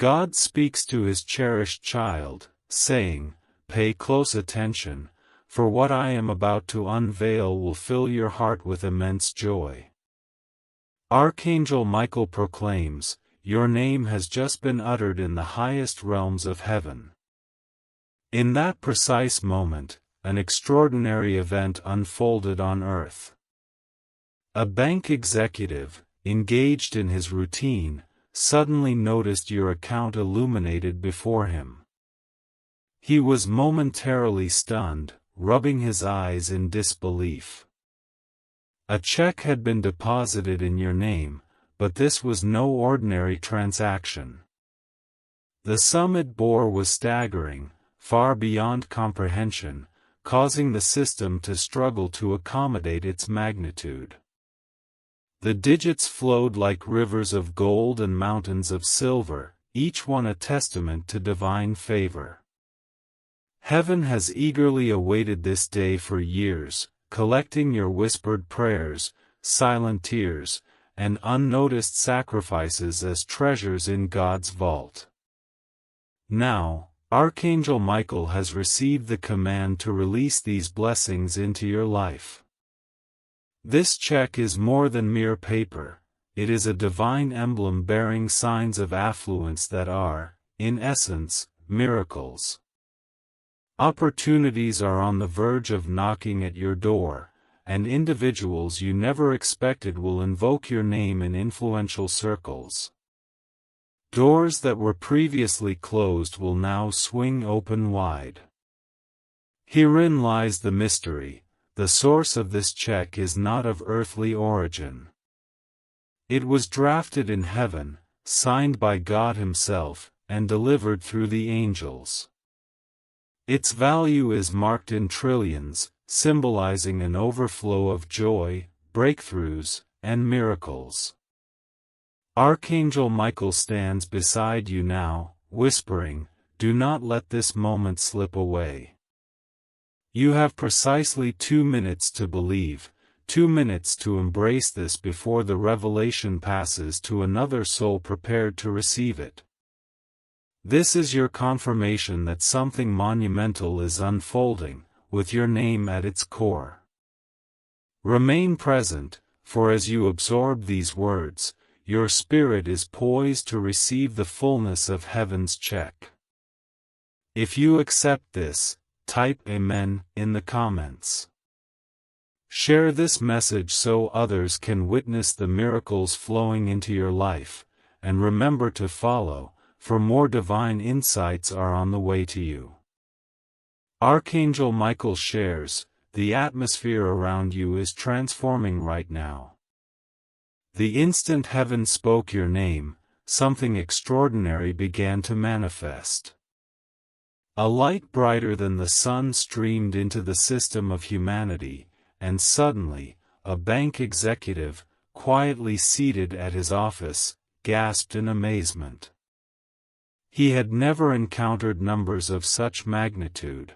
God speaks to his cherished child, saying, "Pay close attention, for what I am about to unveil will fill your heart with immense joy." Archangel Michael proclaims, "Your name has just been uttered in the highest realms of heaven." In that precise moment, an extraordinary event unfolded on earth. A bank executive, engaged in his routine, suddenly noticed your account illuminated before him. He was momentarily stunned, rubbing his eyes in disbelief. A check had been deposited in your name, but this was no ordinary transaction. The sum it bore was staggering, far beyond comprehension, causing the system to struggle to accommodate its magnitude. The digits flowed like rivers of gold and mountains of silver, each one a testament to divine favor. Heaven has eagerly awaited this day for years, collecting your whispered prayers, silent tears, and unnoticed sacrifices as treasures in God's vault. Now, Archangel Michael has received the command to release these blessings into your life. This check is more than mere paper, it is a divine emblem bearing signs of affluence that are, in essence, miracles. Opportunities are on the verge of knocking at your door, and individuals you never expected will invoke your name in influential circles. Doors that were previously closed will now swing open wide. Herein lies the mystery. The source of this check is not of earthly origin. It was drafted in heaven, signed by God Himself, and delivered through the angels. Its value is marked in trillions, symbolizing an overflow of joy, breakthroughs, and miracles. Archangel Michael stands beside you now, whispering, "Do not let this moment slip away." You have precisely 2 minutes to believe, 2 minutes to embrace this before the revelation passes to another soul prepared to receive it. This is your confirmation that something monumental is unfolding, with your name at its core. Remain present, for as you absorb these words, your spirit is poised to receive the fullness of heaven's check. If you accept this, type Amen in the comments. Share this message so others can witness the miracles flowing into your life, and remember to follow, for more divine insights are on the way to you. Archangel Michael shares, the atmosphere around you is transforming right now. The instant heaven spoke your name, something extraordinary began to manifest. A light brighter than the sun streamed into the system of humanity, and suddenly, a bank executive, quietly seated at his office, gasped in amazement. He had never encountered numbers of such magnitude.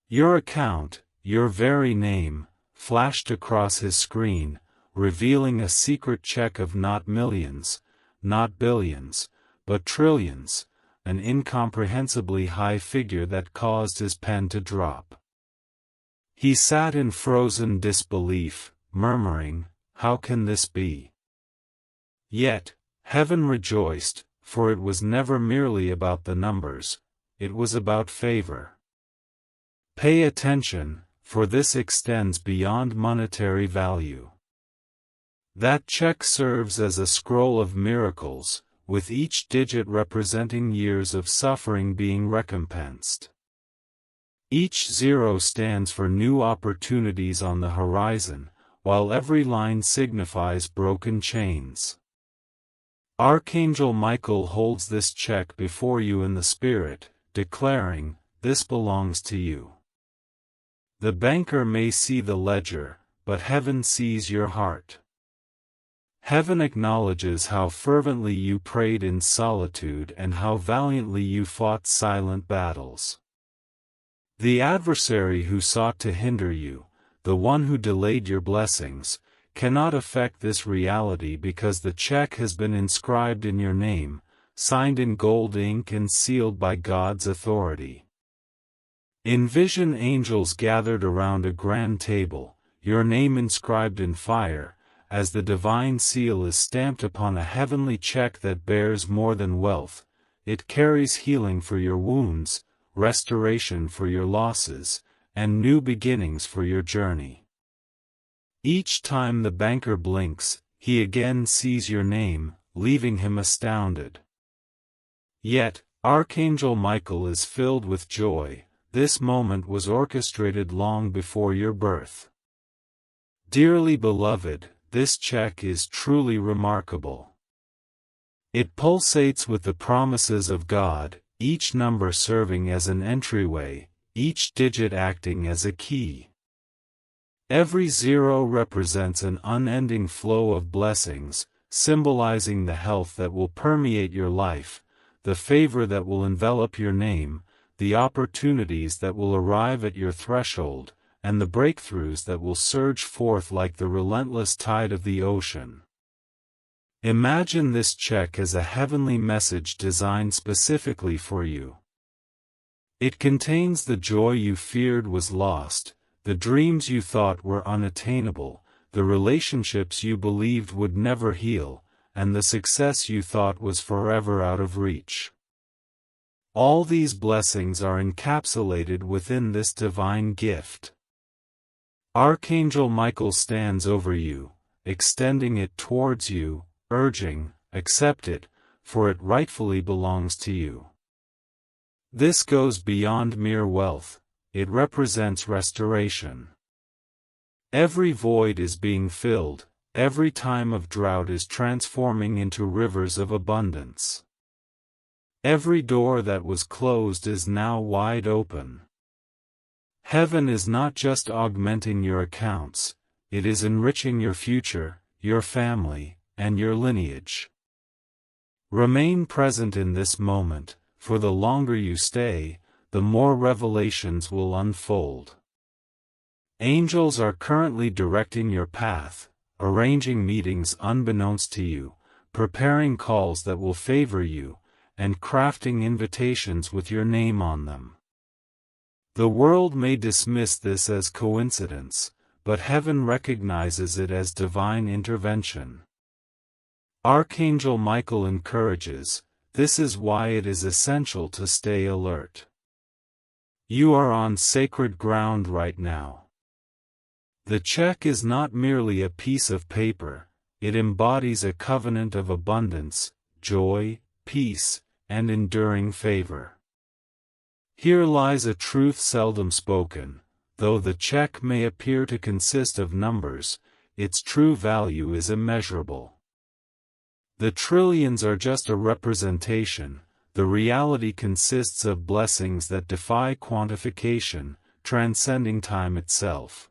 Your account, your very name, flashed across his screen, revealing a secret check of not millions, not billions, but trillions, an incomprehensibly high figure that caused his pen to drop. He sat in frozen disbelief, murmuring, "How can this be?" Yet, heaven rejoiced, for it was never merely about the numbers, it was about favor. Pay attention, for this extends beyond monetary value. That check serves as a scroll of miracles, with each digit representing years of suffering being recompensed. Each zero stands for new opportunities on the horizon, while every line signifies broken chains. Archangel Michael holds this check before you in the spirit, declaring, "This belongs to you." The banker may see the ledger, but heaven sees your heart. Heaven acknowledges how fervently you prayed in solitude and how valiantly you fought silent battles. The adversary who sought to hinder you, the one who delayed your blessings, cannot affect this reality because the check has been inscribed in your name, signed in gold ink and sealed by God's authority. Envision angels gathered around a grand table, your name inscribed in fire, as the divine seal is stamped upon a heavenly check that bears more than wealth. It carries healing for your wounds, restoration for your losses, and new beginnings for your journey. Each time the banker blinks, he again sees your name, leaving him astounded. Yet, Archangel Michael is filled with joy. This moment was orchestrated long before your birth. Dearly beloved, this check is truly remarkable. It pulsates with the promises of God, each number serving as an entryway, each digit acting as a key. Every zero represents an unending flow of blessings, symbolizing the health that will permeate your life, the favor that will envelop your name, the opportunities that will arrive at your threshold, and the breakthroughs that will surge forth like the relentless tide of the ocean. Imagine this check as a heavenly message designed specifically for you. It contains the joy you feared was lost, the dreams you thought were unattainable, the relationships you believed would never heal, and the success you thought was forever out of reach. All these blessings are encapsulated within this divine gift. Archangel Michael stands over you, extending it towards you, urging, accept it, for it rightfully belongs to you. This goes beyond mere wealth, it represents restoration. Every void is being filled, every time of drought is transforming into rivers of abundance. Every door that was closed is now wide open. Heaven is not just augmenting your accounts, it is enriching your future, your family, and your lineage. Remain present in this moment, for the longer you stay, the more revelations will unfold. Angels are currently directing your path, arranging meetings unbeknownst to you, preparing calls that will favor you, and crafting invitations with your name on them. The world may dismiss this as coincidence, but heaven recognizes it as divine intervention. Archangel Michael encourages, this is why it is essential to stay alert. You are on sacred ground right now. The check is not merely a piece of paper, it embodies a covenant of abundance, joy, peace, and enduring favor. Here lies a truth seldom spoken, though the check may appear to consist of numbers, its true value is immeasurable. The trillions are just a representation, the reality consists of blessings that defy quantification, transcending time itself.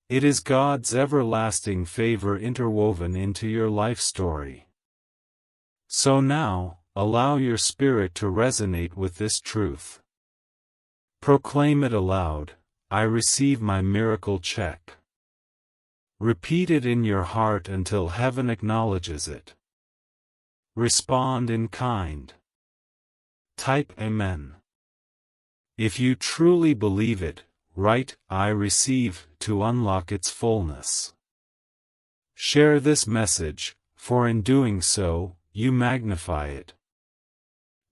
It is God's everlasting favor interwoven into your life story. So now, allow your spirit to resonate with this truth. Proclaim it aloud, I receive my miracle check. Repeat it in your heart until heaven acknowledges it. Respond in kind. Type Amen. If you truly believe it, write I receive to unlock its fullness. Share this message, for in doing so, you magnify it.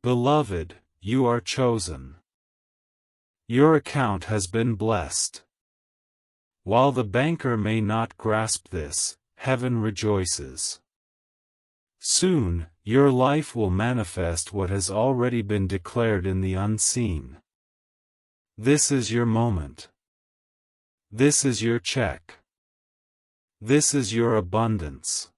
Beloved, you are chosen. Your account has been blessed. While the banker may not grasp this, heaven rejoices. Soon, your life will manifest what has already been declared in the unseen. This is your moment. This is your check. This is your abundance.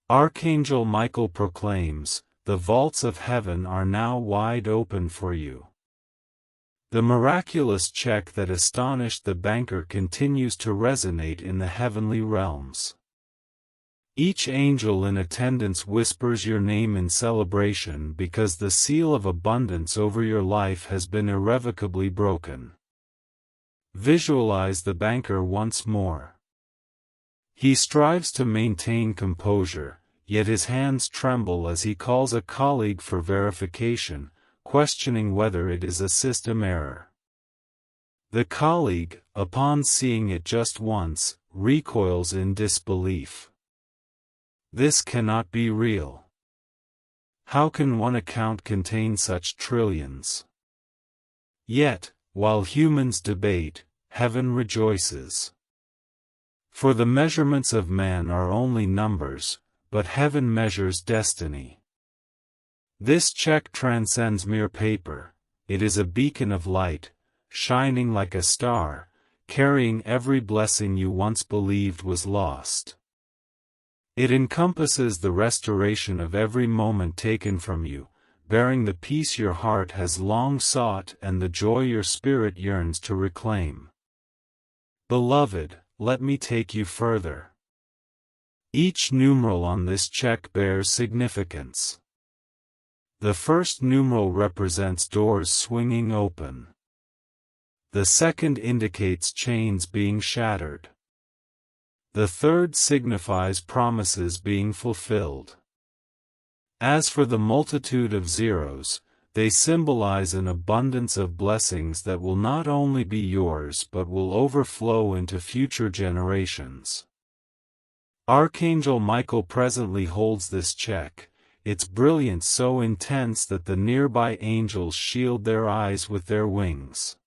Archangel Michael proclaims, the vaults of heaven are now wide open for you. The miraculous check that astonished the banker continues to resonate in the heavenly realms. Each angel in attendance whispers your name in celebration because the seal of abundance over your life has been irrevocably broken. Visualize the banker once more. He strives to maintain composure, yet his hands tremble as he calls a colleague for verification, questioning whether it is a system error. The colleague, upon seeing it just once, recoils in disbelief. This cannot be real. How can one account contain such trillions? Yet, while humans debate, heaven rejoices. For the measurements of man are only numbers, but heaven measures destiny. This check transcends mere paper. It is a beacon of light, shining like a star, carrying every blessing you once believed was lost. It encompasses the restoration of every moment taken from you, bearing the peace your heart has long sought and the joy your spirit yearns to reclaim. Beloved, let me take you further. Each numeral on this check bears significance. The first numeral represents doors swinging open. The second indicates chains being shattered. The third signifies promises being fulfilled. As for the multitude of zeros, they symbolize an abundance of blessings that will not only be yours but will overflow into future generations. Archangel Michael presently holds this check, its brilliance so intense that the nearby angels shield their eyes with their wings.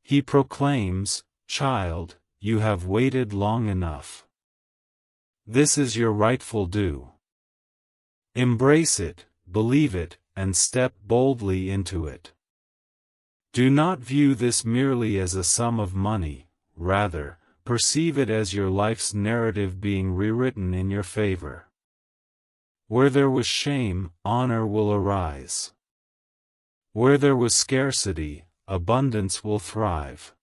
He proclaims, "Child, you have waited long enough. This is your rightful due. Embrace it, believe it, and step boldly into it." Do not view this merely as a sum of money, rather, perceive it as your life's narrative being rewritten in your favor. Where there was shame, honor will arise. Where there was scarcity, abundance will thrive.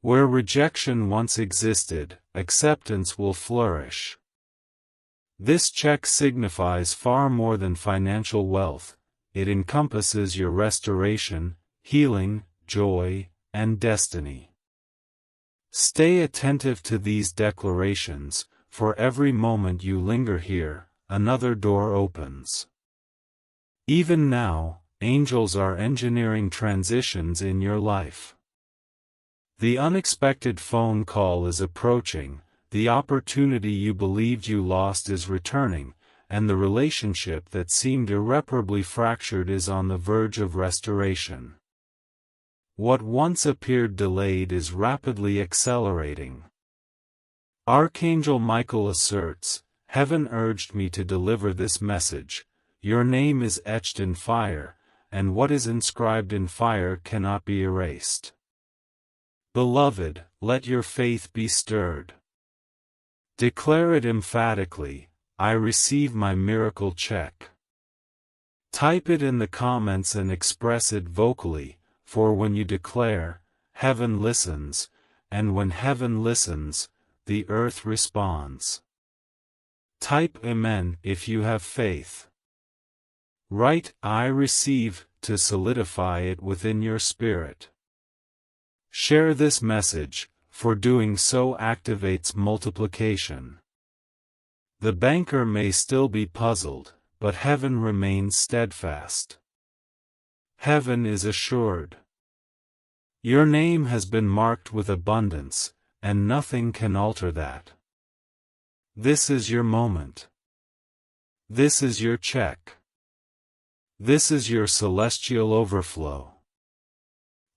Where rejection once existed, acceptance will flourish. This check signifies far more than financial wealth. It encompasses your restoration, healing, joy, and destiny. Stay attentive to these declarations, for every moment you linger here, another door opens. Even now, angels are engineering transitions in your life. The unexpected phone call is approaching, the opportunity you believed you lost is returning, and the relationship that seemed irreparably fractured is on the verge of restoration. What once appeared delayed is rapidly accelerating. Archangel Michael asserts, "Heaven urged me to deliver this message. Your name is etched in fire, and what is inscribed in fire cannot be erased. Beloved, let your faith be stirred. Declare it emphatically, I receive my miracle check." Type it in the comments and express it vocally, for when you declare, heaven listens, and when heaven listens, the earth responds. Type Amen if you have faith. Write I receive to solidify it within your spirit. Share this message, for doing so activates multiplication. The banker may still be puzzled, but heaven remains steadfast. Heaven is assured. Your name has been marked with abundance, and nothing can alter that. This is your moment. This is your check. This is your celestial overflow.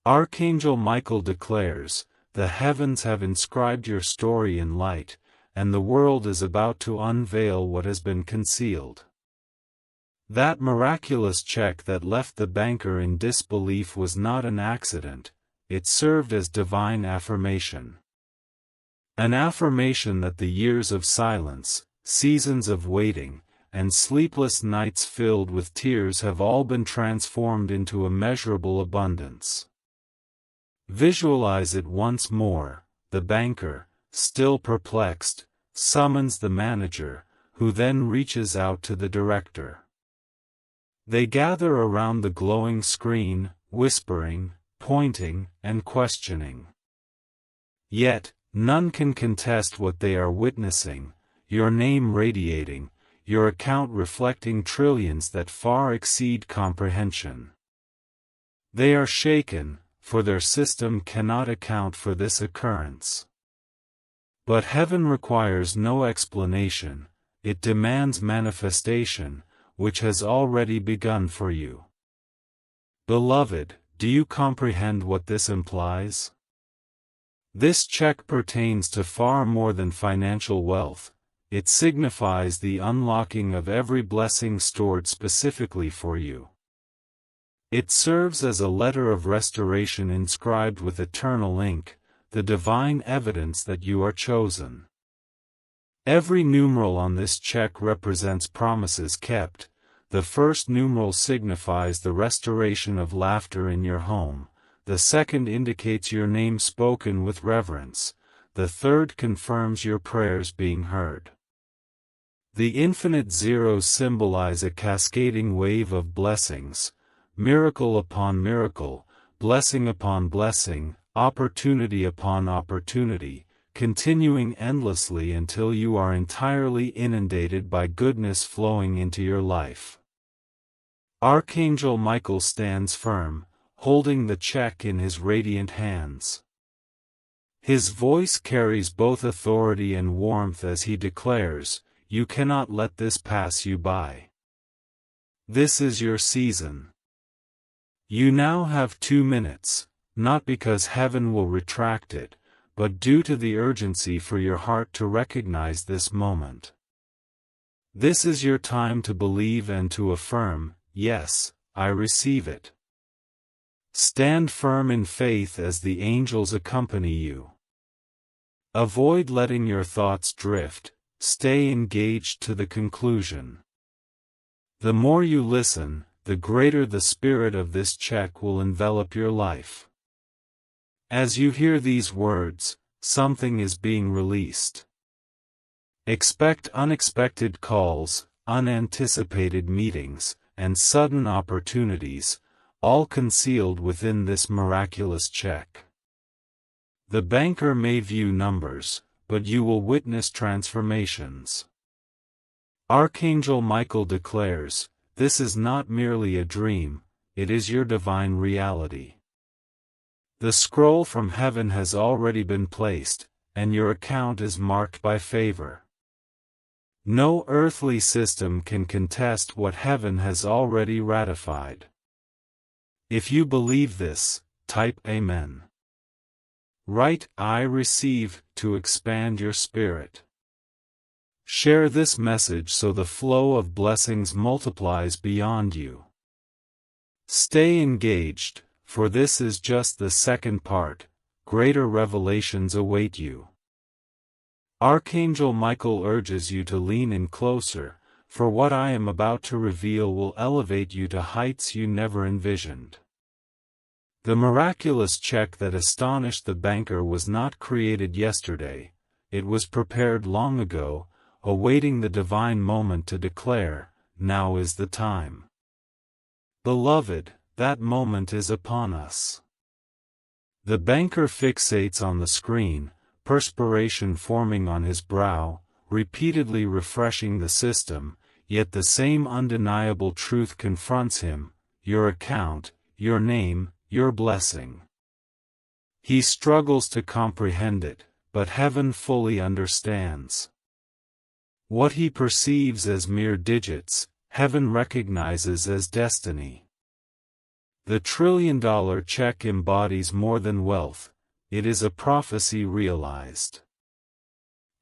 Archangel Michael declares, the heavens have inscribed your story in light, and the world is about to unveil what has been concealed. That miraculous check that left the banker in disbelief was not an accident, it served as divine affirmation. An affirmation that the years of silence, seasons of waiting, and sleepless nights filled with tears have all been transformed into immeasurable abundance. Visualize it once more. The banker, still perplexed, summons the manager, who then reaches out to the director. They gather around the glowing screen, whispering, pointing, and questioning. Yet, none can contest what they are witnessing. your name radiating, your account reflecting trillions that far exceed comprehension. They are shaken, for their system cannot account for this occurrence. But heaven requires no explanation, it demands manifestation, which has already begun for you. Beloved, do you comprehend what this implies? This check pertains to far more than financial wealth. It signifies the unlocking of every blessing stored specifically for you. It serves as a letter of restoration inscribed with eternal ink, the divine evidence that you are chosen. Every numeral on this check represents promises kept. The first numeral signifies the restoration of laughter in your home, the second indicates your name spoken with reverence, the third confirms your prayers being heard. The infinite zeros symbolize a cascading wave of blessings, miracle upon miracle, blessing upon blessing, opportunity upon opportunity, continuing endlessly until you are entirely inundated by goodness flowing into your life. Archangel Michael stands firm, holding the check in his radiant hands. His voice carries both authority and warmth as he declares, "You cannot let this pass you by. This is your season. You now have 2 minutes, not because heaven will retract it, but due to the urgency for your heart to recognize this moment. This is your time to believe and to affirm, yes, I receive it." Stand firm in faith as the angels accompany you. Avoid letting your thoughts drift, stay engaged to the conclusion. The more you listen, the greater the spirit of this check will envelop your life. As you hear these words, something is being released. Expect unexpected calls, unanticipated meetings, and sudden opportunities, all concealed within this miraculous check. The banker may view numbers, but you will witness transformations. Archangel Michael declares, "This is not merely a dream, it is your divine reality. The scroll from heaven has already been placed, and your account is marked by favor. No earthly system can contest what heaven has already ratified." If you believe this, type Amen. Write "I receive" to expand your spirit. Share this message so the flow of blessings multiplies beyond you. Stay engaged, for this is just the second part, greater revelations await you. Archangel Michael urges you to lean in closer, for what I am about to reveal will elevate you to heights you never envisioned. The miraculous check that astonished the banker was not created yesterday, it was prepared long ago, awaiting the divine moment to declare, "Now is the time." Beloved, that moment is upon us. The banker fixates on the screen, perspiration forming on his brow, repeatedly refreshing the system, yet the same undeniable truth confronts him: your account, your name, your blessing. He struggles to comprehend it, but heaven fully understands. What he perceives as mere digits, heaven recognizes as destiny. The $1 trillion check embodies more than wealth, it is a prophecy realized.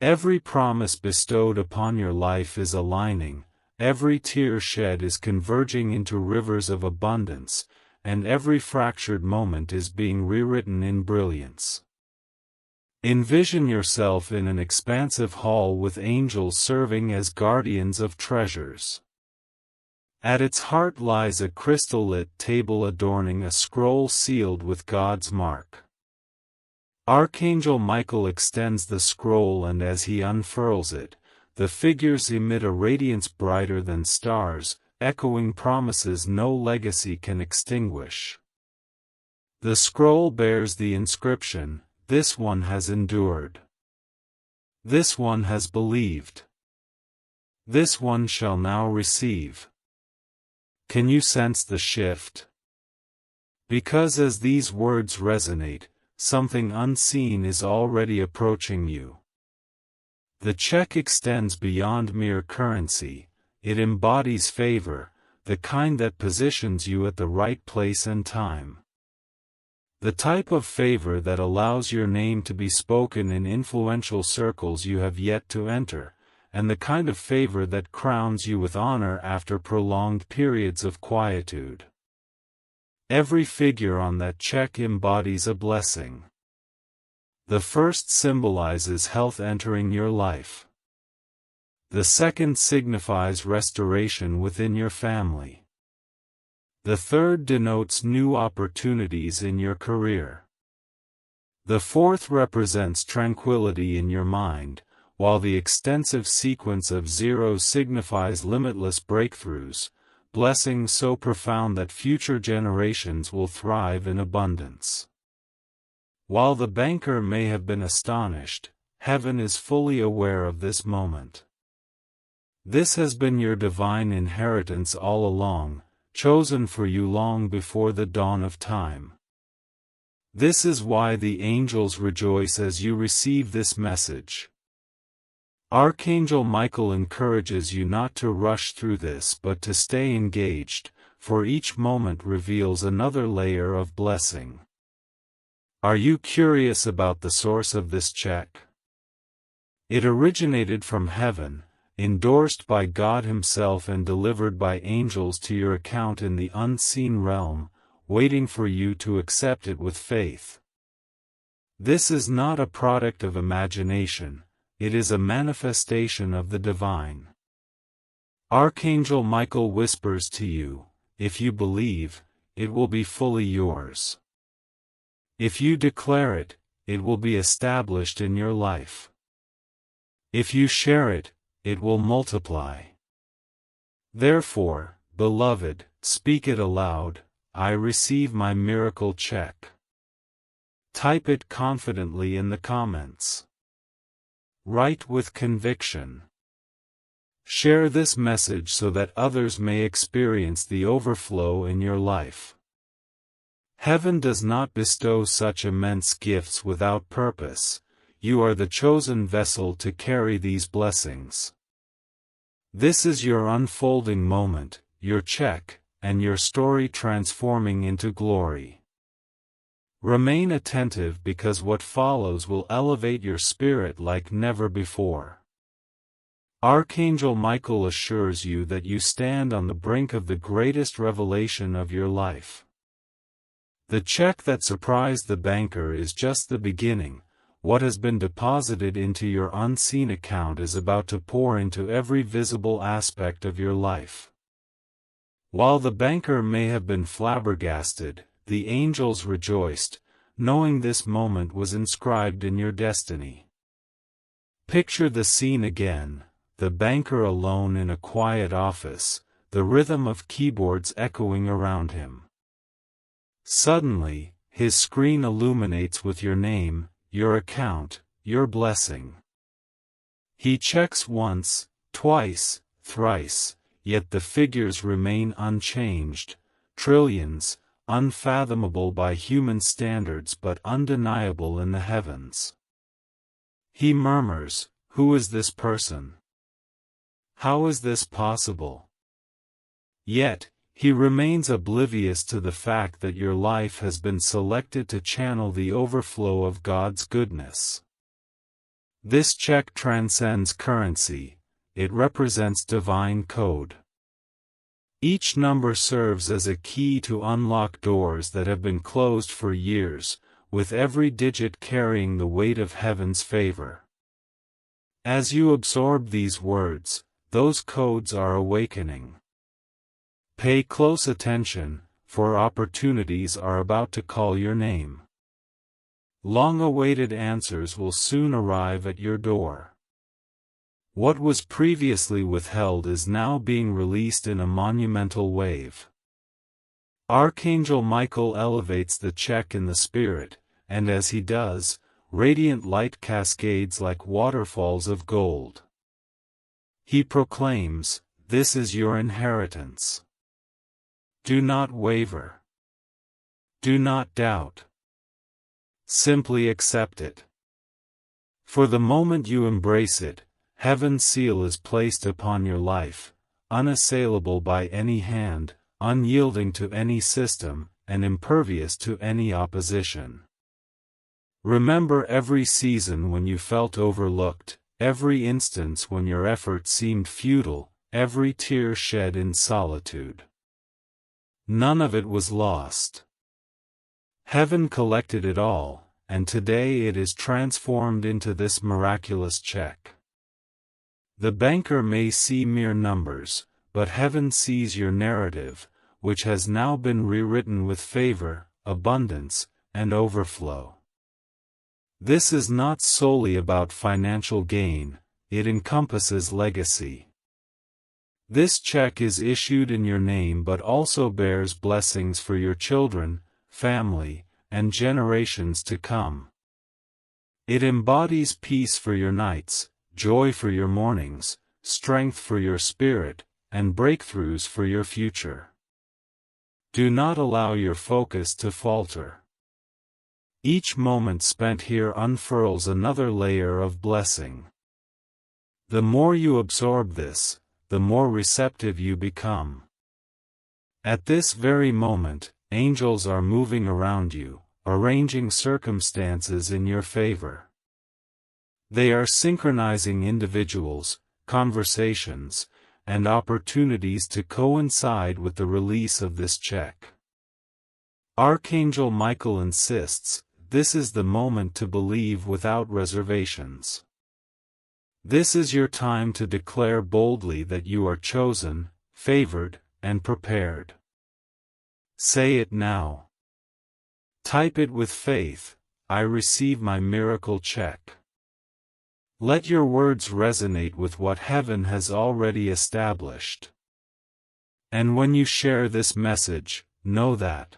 Every promise bestowed upon your life is aligning, every tear shed is converging into rivers of abundance, and every fractured moment is being rewritten in brilliance. Envision yourself in an expansive hall with angels serving as guardians of treasures. At its heart lies a crystal-lit table adorning a scroll sealed with God's mark. Archangel Michael extends the scroll, and as he unfurls it, the figures emit a radiance brighter than stars, echoing promises no legacy can extinguish. The scroll bears the inscription, "This one has endured. This one has believed." This one shall now receive. Can you sense the shift? Because as these words resonate, something unseen is already approaching you. The check extends beyond mere currency, it embodies favor, the kind that positions you at the right place and time. The type of favor that allows your name to be spoken in influential circles you have yet to enter, and the kind of favor that crowns you with honor after prolonged periods of quietude. Every figure on that check embodies a blessing. The first symbolizes health entering your life. The second signifies restoration within your family. The third denotes new opportunities in your career. The fourth represents tranquility in your mind, while the extensive sequence of zeros signifies limitless breakthroughs, blessings so profound that future generations will thrive in abundance. While the banker may have been astonished, heaven is fully aware of this moment. This has been your divine inheritance all along, chosen for you long before the dawn of time. This is why the angels rejoice as you receive this message. Archangel Michael encourages you not to rush through this but to stay engaged, for each moment reveals another layer of blessing. Are you curious about the source of this check? It originated from heaven, endorsed by God Himself and delivered by angels to your account in the unseen realm, waiting for you to accept it with faith. This is not a product of imagination. It is a manifestation of the divine. Archangel Michael whispers to you, if you believe, it will be fully yours. If you declare it, it will be established in your life. If you share it, it will multiply. Therefore, beloved, speak it aloud, I receive my miracle check. Type it confidently in the comments. Write with conviction. Share this message so that others may experience the overflow in your life. Heaven does not bestow such immense gifts without purpose. You are the chosen vessel to carry these blessings. This is your unfolding moment, your check, and your story transforming into glory. Remain attentive because what follows will elevate your spirit like never before. Archangel Michael assures you that you stand on the brink of the greatest revelation of your life. The check that surprised the banker is just the beginning. What has been deposited into your unseen account is about to pour into every visible aspect of your life. While the banker may have been flabbergasted, the angels rejoiced, knowing this moment was inscribed in your destiny. Picture the scene again, the banker alone in a quiet office, the rhythm of keyboards echoing around him. Suddenly, his screen illuminates with your name, your account, your blessing. He checks once, twice, thrice, yet the figures remain unchanged, trillions, unfathomable by human standards but undeniable in the heavens. He murmurs, who is this person? How is this possible? Yet, he remains oblivious to the fact that your life has been selected to channel the overflow of God's goodness. This check transcends currency, it represents divine code. Each number serves as a key to unlock doors that have been closed for years, with every digit carrying the weight of heaven's favor. As you absorb these words, those codes are awakening. Pay close attention, for opportunities are about to call your name. Long-awaited answers will soon arrive at your door. What was previously withheld is now being released in a monumental wave. Archangel Michael elevates the check in the spirit, and as he does, radiant light cascades like waterfalls of gold. He proclaims, "This is your inheritance." Do not waver. Do not doubt. Simply accept it. For the moment you embrace it, Heaven's seal is placed upon your life, unassailable by any hand, unyielding to any system, and impervious to any opposition. Remember every season when you felt overlooked, every instance when your effort seemed futile, every tear shed in solitude. None of it was lost. Heaven collected it all, and today it is transformed into this miraculous check. The banker may see mere numbers, but heaven sees your narrative, which has now been rewritten with favor, abundance, and overflow. This is not solely about financial gain, it encompasses legacy. This check is issued in your name but also bears blessings for your children, family, and generations to come. It embodies peace for your nights, joy for your mornings, strength for your spirit, and breakthroughs for your future. Do not allow your focus to falter. Each moment spent here unfurls another layer of blessing. The more you absorb this, the more receptive you become. At this very moment, angels are moving around you, arranging circumstances in your favor. They are synchronizing individuals, conversations, and opportunities to coincide with the release of this check. Archangel Michael insists, this is the moment to believe without reservations. This is your time to declare boldly that you are chosen, favored, and prepared. Say it now. Type it with faith, I receive my miracle check. Let your words resonate with what heaven has already established. And when you share this message, know that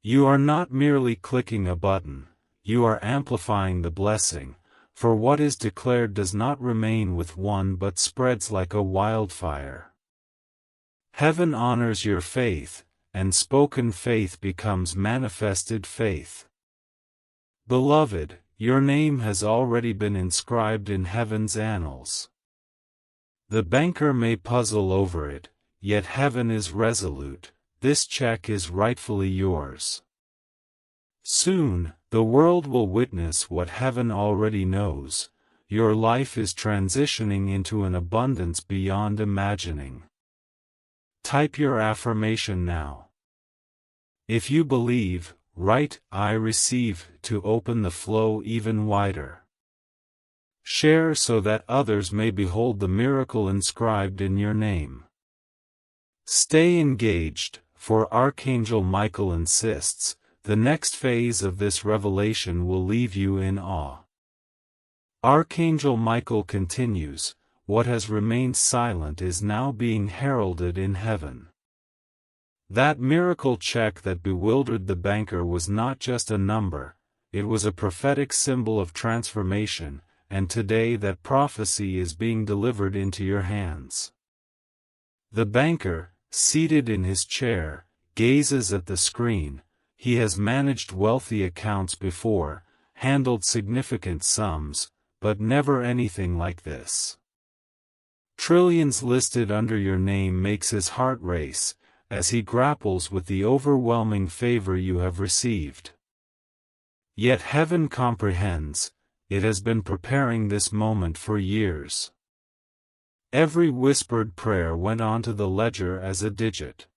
you are not merely clicking a button, you are amplifying the blessing, for what is declared does not remain with one but spreads like a wildfire. Heaven honors your faith, and spoken faith becomes manifested faith. Beloved, your name has already been inscribed in heaven's annals. The banker may puzzle over it, yet heaven is resolute, this check is rightfully yours. Soon, the world will witness what heaven already knows, your life is transitioning into an abundance beyond imagining. Type your affirmation now. If you believe, write, I receive, to open the flow even wider. Share so that others may behold the miracle inscribed in your name. Stay engaged, for Archangel Michael insists, the next phase of this revelation will leave you in awe. Archangel Michael continues, what has remained silent is now being heralded in heaven. That miracle check that bewildered the banker was not just a number, it was a prophetic symbol of transformation, and today that prophecy is being delivered into your hands. The banker, seated in his chair, gazes at the screen. He has managed wealthy accounts before, handled significant sums, but never anything like this. Trillions listed under your name makes his heart race, as he grapples with the overwhelming favor you have received. Yet heaven comprehends, it has been preparing this moment for years. Every whispered prayer went onto the ledger as a digit.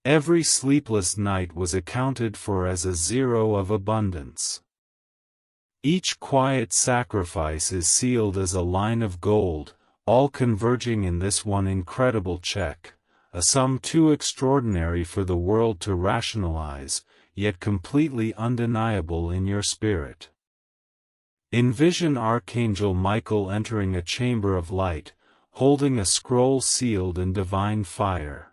Every sleepless night was accounted for as a zero of abundance. Each quiet sacrifice is sealed as a line of gold, all converging in this one incredible check, a sum too extraordinary for the world to rationalize, yet completely undeniable in your spirit. Envision Archangel Michael entering a chamber of light, holding a scroll sealed in divine fire.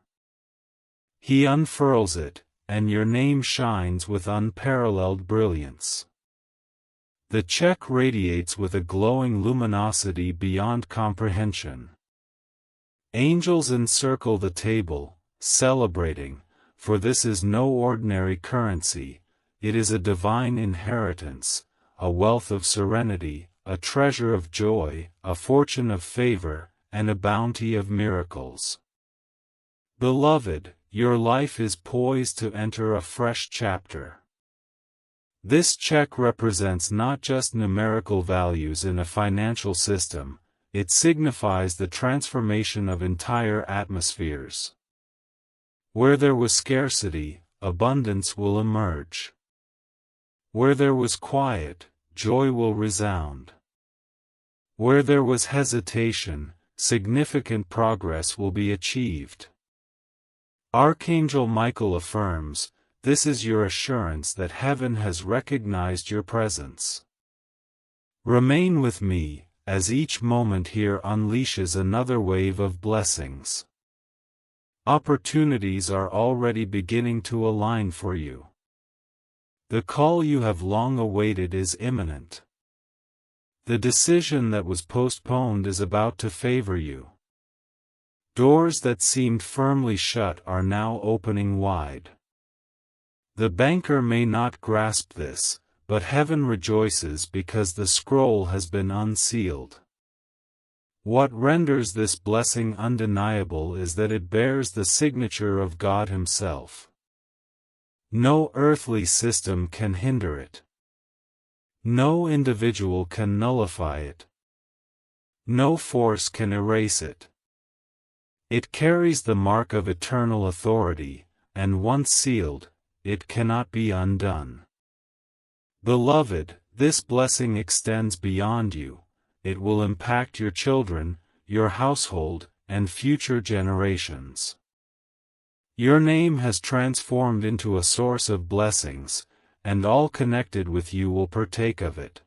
He unfurls it, and your name shines with unparalleled brilliance. The check radiates with a glowing luminosity beyond comprehension. Angels encircle the table, celebrating, for this is no ordinary currency, it is a divine inheritance, a wealth of serenity, a treasure of joy, a fortune of favor, and a bounty of miracles. Beloved, your life is poised to enter a fresh chapter. This check represents not just numerical values in a financial system, it signifies the transformation of entire atmospheres. Where there was scarcity, abundance will emerge. Where there was quiet, joy will resound. Where there was hesitation, significant progress will be achieved. Archangel Michael affirms, this is your assurance that heaven has recognized your presence. Remain with me, as each moment here unleashes another wave of blessings. Opportunities are already beginning to align for you. The call you have long awaited is imminent. The decision that was postponed is about to favor you. Doors that seemed firmly shut are now opening wide. The banker may not grasp this, but heaven rejoices because the scroll has been unsealed. What renders this blessing undeniable is that it bears the signature of God Himself. No earthly system can hinder it. No individual can nullify it. No force can erase it. It carries the mark of eternal authority, and once sealed, it cannot be undone. Beloved, this blessing extends beyond you. It will impact your children, your household, and future generations. Your name has transformed into a source of blessings, and all connected with you will partake of it.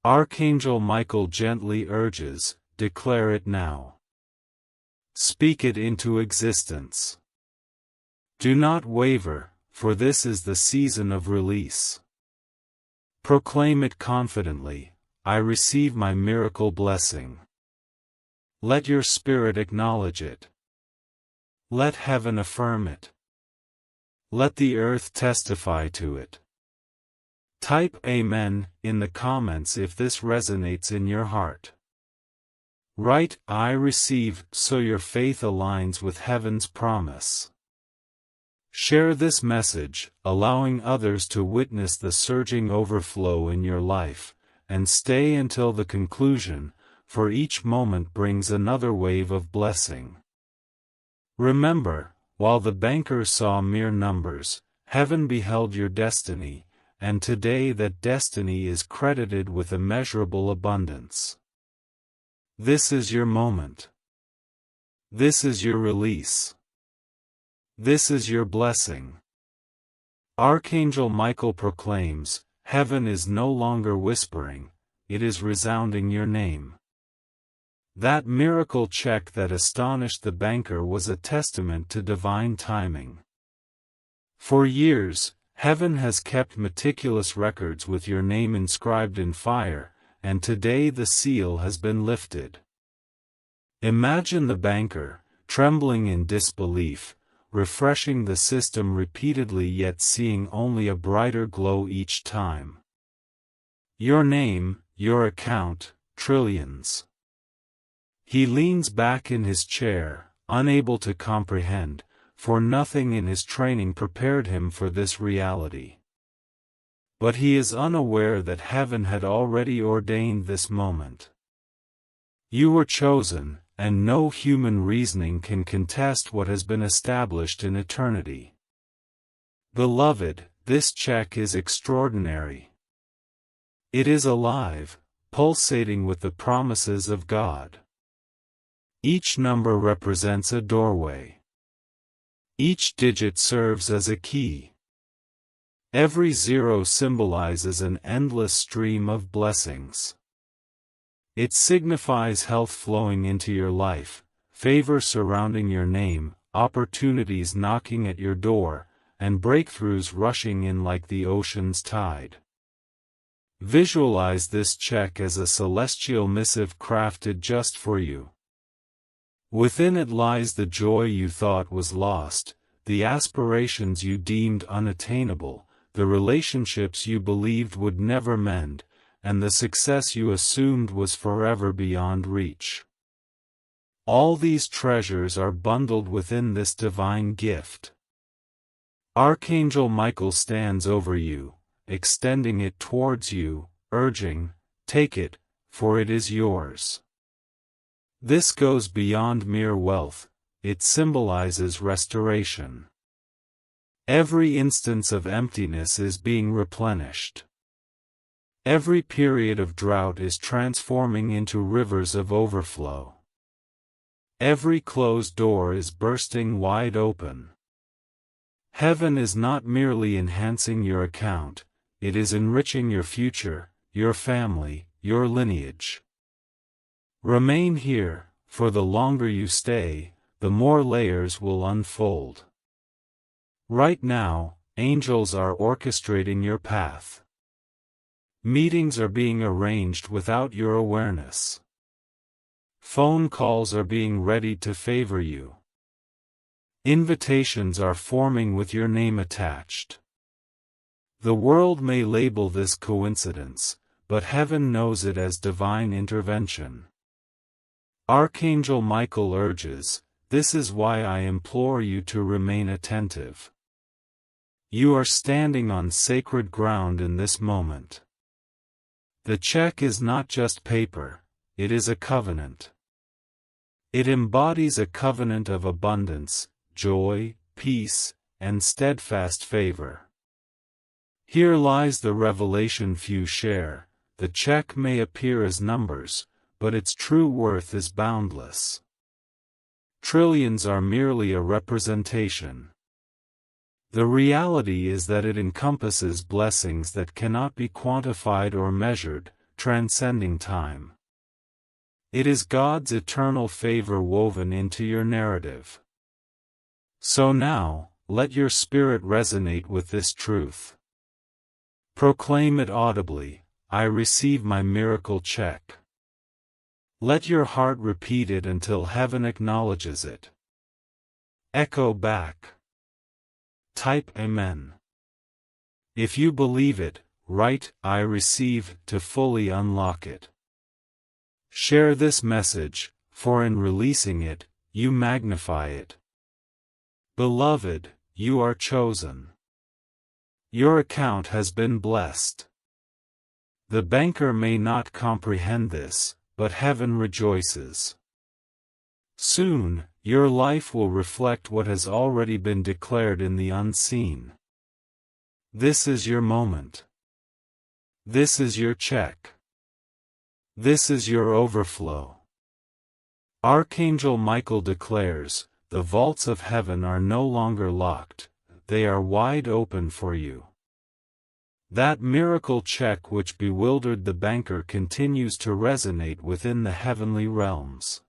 Archangel Michael gently urges, declare it now. Speak it into existence. Do not waver, for this is the season of release. Proclaim it confidently, I receive my miracle blessing. Let your spirit acknowledge it. Let heaven affirm it. Let the earth testify to it. Type Amen in the comments if this resonates in your heart. Write, I receive, so your faith aligns with heaven's promise. Share this message, allowing others to witness the surging overflow in your life, and stay until the conclusion, for each moment brings another wave of blessing. Remember, while the banker saw mere numbers, heaven beheld your destiny, and today that destiny is credited with immeasurable abundance. This is your moment. This is your release. This is your blessing. Archangel Michael proclaims, heaven is no longer whispering, it is resounding your name. That miracle check that astonished the banker was a testament to divine timing. For years, heaven has kept meticulous records with your name inscribed in fire, and today the seal has been lifted. Imagine the banker, trembling in disbelief, refreshing the system repeatedly yet seeing only a brighter glow each time. Your name, your account, trillions. He leans back in his chair, unable to comprehend, for nothing in his training prepared him for this reality. But he is unaware that heaven had already ordained this moment. You were chosen, and no human reasoning can contest what has been established in eternity. Beloved, this check is extraordinary. It is alive, pulsating with the promises of God. Each number represents a doorway. Each digit serves as a key. Every zero symbolizes an endless stream of blessings. It signifies health flowing into your life, favor surrounding your name, opportunities knocking at your door, and breakthroughs rushing in like the ocean's tide. Visualize this check as a celestial missive crafted just for you. Within it lies the joy you thought was lost, the aspirations you deemed unattainable, the relationships you believed would never mend, and the success you assumed was forever beyond reach. All these treasures are bundled within this divine gift. Archangel Michael stands over you, extending it towards you, urging, "Take it, for it is yours." This goes beyond mere wealth, it symbolizes restoration. Every instance of emptiness is being replenished. Every period of drought is transforming into rivers of overflow. Every closed door is bursting wide open. Heaven is not merely enhancing your account, it is enriching your future, your family, your lineage. Remain here, for the longer you stay, the more layers will unfold. Right now, angels are orchestrating your path. Meetings are being arranged without your awareness. Phone calls are being readied to favor you. Invitations are forming with your name attached. The world may label this coincidence, but heaven knows it as divine intervention. Archangel Michael urges, "This is why I implore you to remain attentive." You are standing on sacred ground in this moment. The check is not just paper, it is a covenant. It embodies a covenant of abundance, joy, peace, and steadfast favor. Here lies the revelation few share. The check may appear as numbers, but its true worth is boundless. Trillions are merely a representation. The reality is that it encompasses blessings that cannot be quantified or measured, transcending time. It is God's eternal favor woven into your narrative. So now, let your spirit resonate with this truth. Proclaim it audibly, "I receive my miracle check." Let your heart repeat it until heaven acknowledges it. Echo back. Type Amen. If you believe it, write "I receive" to fully unlock it. Share this message, for in releasing it, you magnify it. Beloved, you are chosen. Your account has been blessed. The banker may not comprehend this, but heaven rejoices. Soon, your life will reflect what has already been declared in the unseen. This is your moment. This is your check. This is your overflow. Archangel Michael declares, "The vaults of heaven are no longer locked, they are wide open for you." That miracle check which bewildered the banker continues to resonate within the heavenly realms.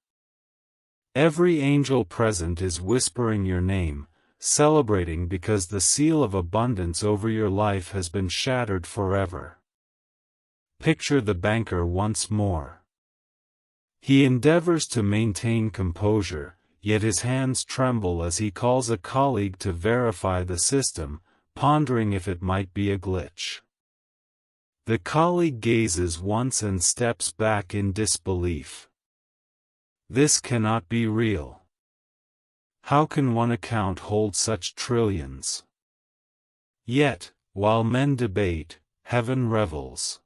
Every angel present is whispering your name, celebrating because the seal of abundance over your life has been shattered forever. Picture the banker once more. He endeavors to maintain composure, yet his hands tremble as he calls a colleague to verify the system, pondering if it might be a glitch. The colleague gazes once and steps back in disbelief. This cannot be real. How can one account hold such trillions? Yet, while men debate, heaven revels.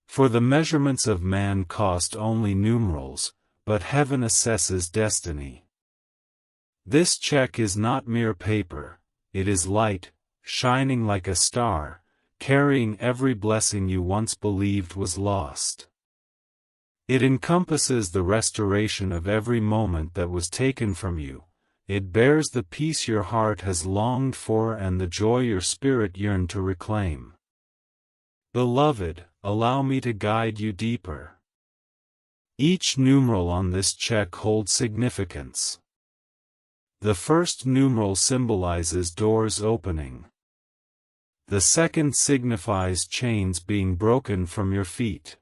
For the measurements of man cost only numerals, but heaven assesses destiny. This check is not mere paper, it is light, shining like a star, carrying every blessing you once believed was lost. It encompasses the restoration of every moment that was taken from you. It bears the peace your heart has longed for and the joy your spirit yearned to reclaim. Beloved, allow me to guide you deeper. Each numeral on this check holds significance. The first numeral symbolizes doors opening. The second signifies chains being broken from your feet.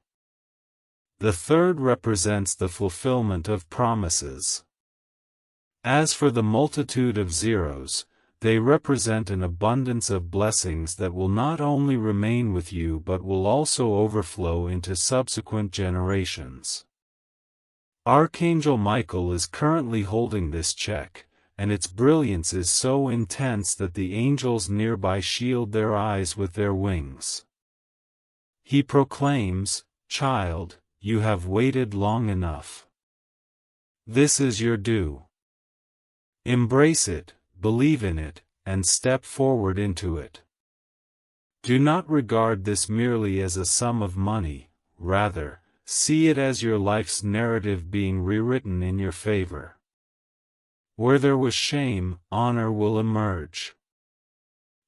The third represents the fulfillment of promises. As for the multitude of zeros, they represent an abundance of blessings that will not only remain with you but will also overflow into subsequent generations. Archangel Michael is currently holding this check, and its brilliance is so intense that the angels nearby shield their eyes with their wings. He proclaims, "Child, you have waited long enough. This is your due. Embrace it, believe in it, and step forward into it. Do not regard this merely as a sum of money, rather, see it as your life's narrative being rewritten in your favor. Where there was shame, honor will emerge.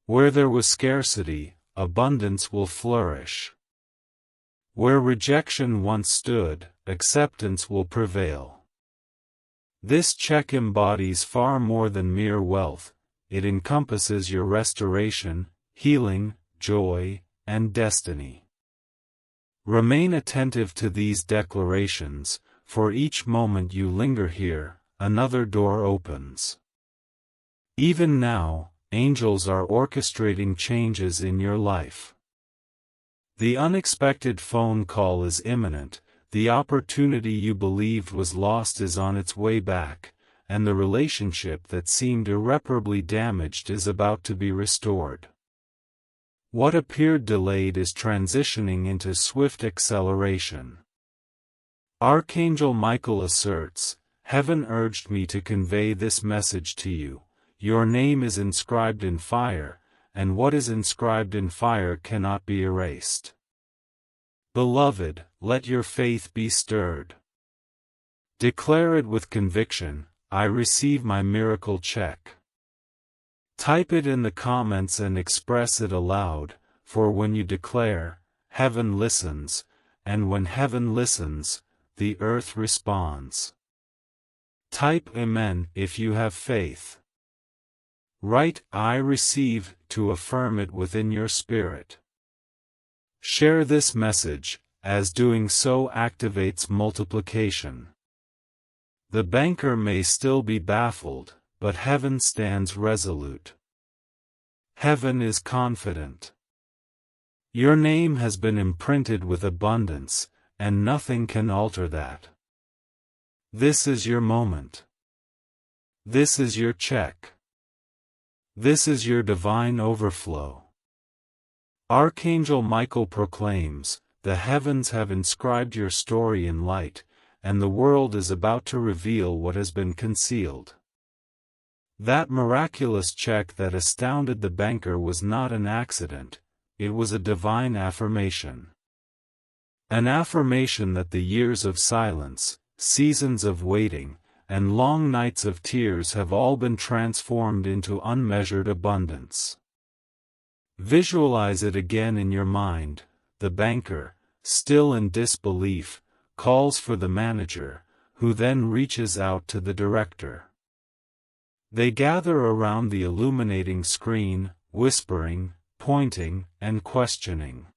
Where there was scarcity, abundance will flourish. Where rejection once stood, acceptance will prevail." This check embodies far more than mere wealth. It encompasses your restoration, healing, joy, and destiny. Remain attentive to these declarations, for each moment you linger here, another door opens. Even now, angels are orchestrating changes in your life. The unexpected phone call is imminent, the opportunity you believed was lost is on its way back, and the relationship that seemed irreparably damaged is about to be restored. What appeared delayed is transitioning into swift acceleration. Archangel Michael asserts, "Heaven urged me to convey this message to you. Your name is inscribed in fire, and what is inscribed in fire cannot be erased. Beloved, let your faith be stirred. Declare it with conviction, I receive my miracle check." Type it in the comments and express it aloud, for when you declare, heaven listens, and when heaven listens, the earth responds. Type Amen if you have faith. Write I receive to affirm it within your spirit. Share this message, as doing so activates multiplication. The banker may still be baffled, but heaven stands resolute. Heaven is confident. Your name has been imprinted with abundance, and nothing can alter that. This is your moment. This is your check. This is your divine overflow. Archangel Michael proclaims, "The heavens have inscribed your story in light, and the world is about to reveal what has been concealed." That miraculous check that astounded the banker was not an accident, it was a divine affirmation. An affirmation that the years of silence, seasons of waiting, and long nights of tears have all been transformed into unmeasured abundance. Visualize it again in your mind. The banker, still in disbelief, calls for the manager, who then reaches out to the director. They gather around the illuminating screen, whispering, pointing, and questioning.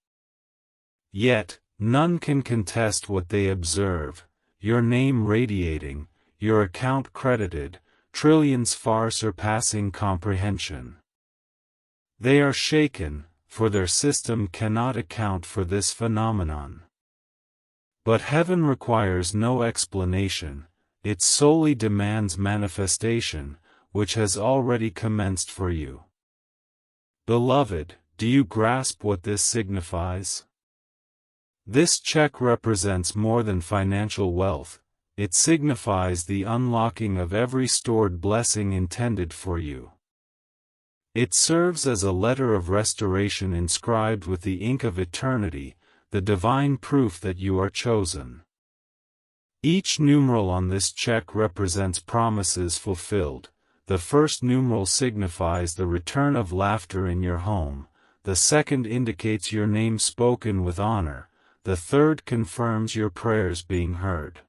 Yet, none can contest what they observe: your name radiating, your account credited, trillions far surpassing comprehension. They are shaken, for their system cannot account for this phenomenon. But heaven requires no explanation, it solely demands manifestation, which has already commenced for you. Beloved, do you grasp what this signifies? This check represents more than financial wealth, it signifies the unlocking of every stored blessing intended for you. It serves as a letter of restoration inscribed with the ink of eternity, the divine proof that you are chosen. Each numeral on this check represents promises fulfilled. The first numeral signifies the return of laughter in your home, the second indicates your name spoken with honor, the third confirms your prayers being heard.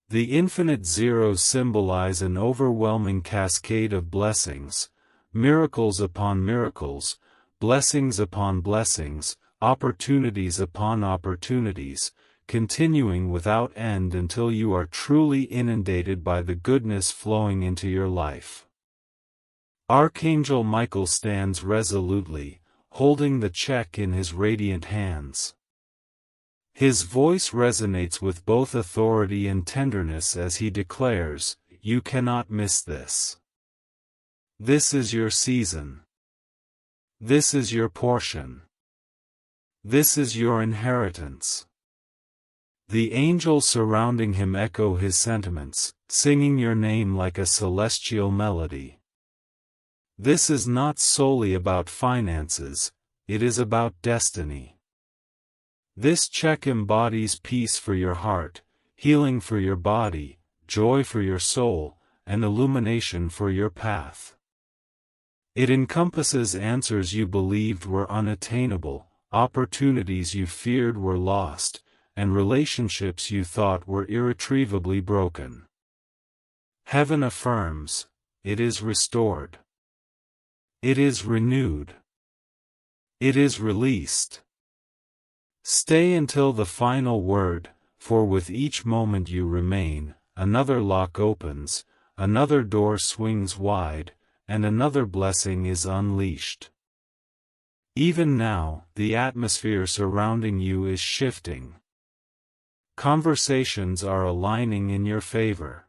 The infinite zeros symbolize an overwhelming cascade of blessings, miracles upon miracles, blessings upon blessings, opportunities upon opportunities, continuing without end until you are truly inundated by the goodness flowing into your life. Archangel Michael stands resolutely, holding the check in his radiant hands. His voice resonates with both authority and tenderness as he declares, "You cannot miss this. This is your season. This is your portion. This is your inheritance." The angels surrounding him echo his sentiments, singing your name like a celestial melody. This is not solely about finances, it is about destiny. This check embodies peace for your heart, healing for your body, joy for your soul, and illumination for your path. It encompasses answers you believed were unattainable, opportunities you feared were lost, and relationships you thought were irretrievably broken. Heaven affirms, it is restored. It is renewed. It is released. Stay until the final word, for with each moment you remain, another lock opens, another door swings wide, and another blessing is unleashed. Even now, the atmosphere surrounding you is shifting. Conversations are aligning in your favor.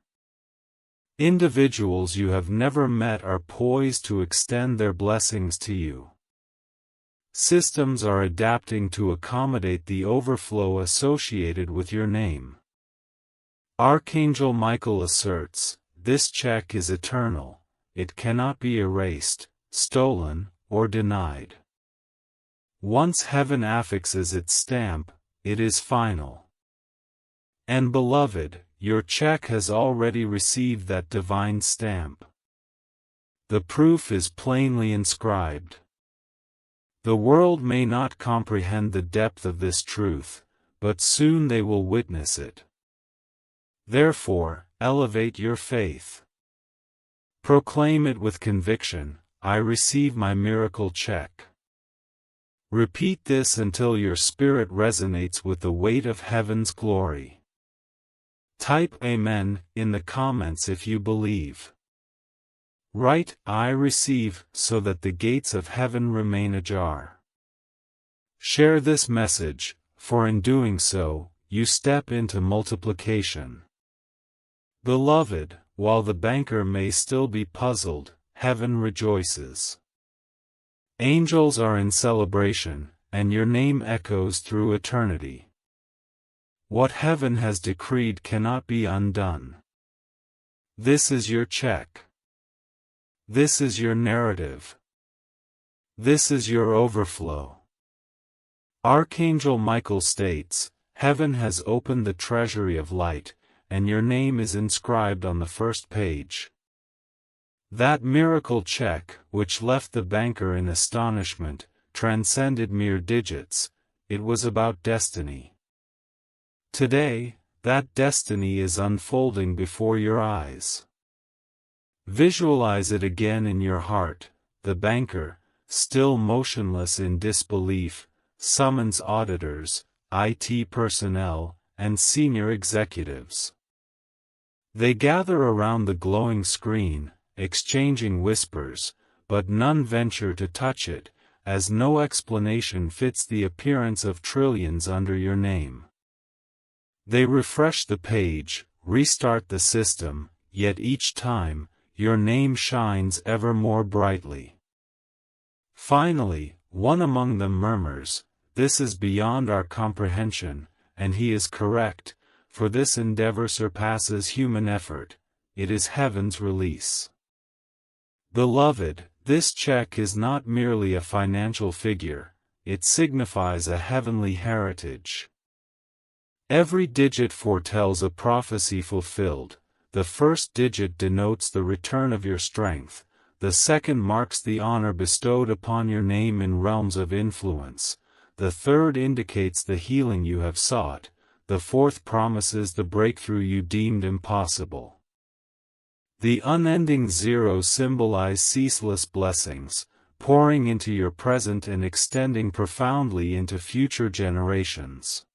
Individuals you have never met are poised to extend their blessings to you. Systems are adapting to accommodate the overflow associated with your name. Archangel Michael asserts, this check is eternal, it cannot be erased, stolen, or denied. Once heaven affixes its stamp, it is final. And beloved, your check has already received that divine stamp. The proof is plainly inscribed. The world may not comprehend the depth of this truth, but soon they will witness it. Therefore, elevate your faith. Proclaim it with conviction, I receive my miracle check. Repeat this until your spirit resonates with the weight of heaven's glory. Type Amen in the comments if you believe. Write, I receive, so that the gates of heaven remain ajar. Share this message, for in doing so, you step into multiplication. Beloved, while the banker may still be puzzled, heaven rejoices. Angels are in celebration, and your name echoes through eternity. What heaven has decreed cannot be undone. This is your check. This is your narrative. This is your overflow. Archangel Michael states, heaven has opened the treasury of light, and your name is inscribed on the first page. That miracle check, which left the banker in astonishment, transcended mere digits, it was about destiny. Today, that destiny is unfolding before your eyes. Visualize it again in your heart. The banker, still motionless in disbelief, summons auditors, IT personnel, and senior executives. They gather around the glowing screen, exchanging whispers, but none venture to touch it, as no explanation fits the appearance of trillions under your name. They refresh the page, restart the system, yet each time, your name shines ever more brightly. Finally, one among them murmurs, this is beyond our comprehension, and he is correct, for this endeavor surpasses human effort, it is heaven's release. Beloved, this check is not merely a financial figure, it signifies a heavenly heritage. Every digit foretells a prophecy fulfilled. The first digit denotes the return of your strength, the second marks the honor bestowed upon your name in realms of influence, the third indicates the healing you have sought, the fourth promises the breakthrough you deemed impossible. The unending zeros symbolize ceaseless blessings, pouring into your present and extending profoundly into future generations.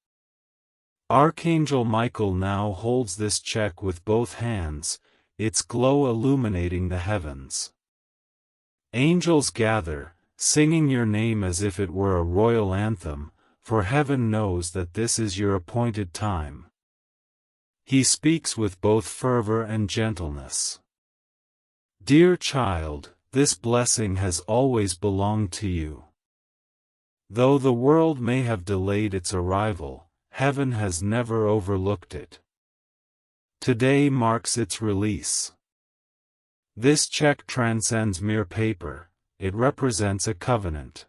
Archangel Michael now holds this check with both hands, its glow illuminating the heavens. Angels gather, singing your name as if it were a royal anthem, for heaven knows that this is your appointed time. He speaks with both fervor and gentleness. Dear child, this blessing has always belonged to you. Though the world may have delayed its arrival, heaven has never overlooked it. Today marks its release. This check transcends mere paper, it represents a covenant.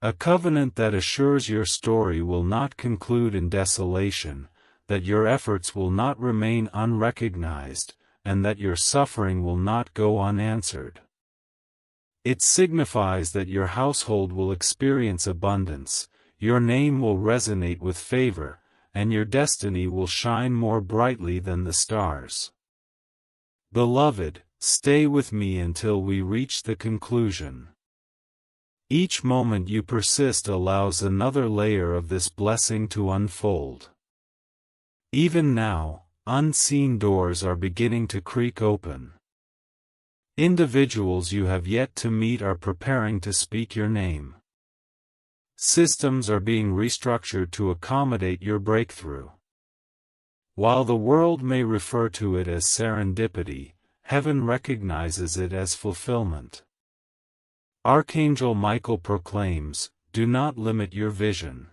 A covenant that assures your story will not conclude in desolation, that your efforts will not remain unrecognized, and that your suffering will not go unanswered. It signifies that your household will experience abundance, your name will resonate with favor, and your destiny will shine more brightly than the stars. Beloved, stay with me until we reach the conclusion. Each moment you persist allows another layer of this blessing to unfold. Even now, unseen doors are beginning to creak open. Individuals you have yet to meet are preparing to speak your name. Systems are being restructured to accommodate your breakthrough. While the world may refer to it as serendipity, heaven recognizes it as fulfillment. Archangel Michael proclaims, "Do not limit your vision."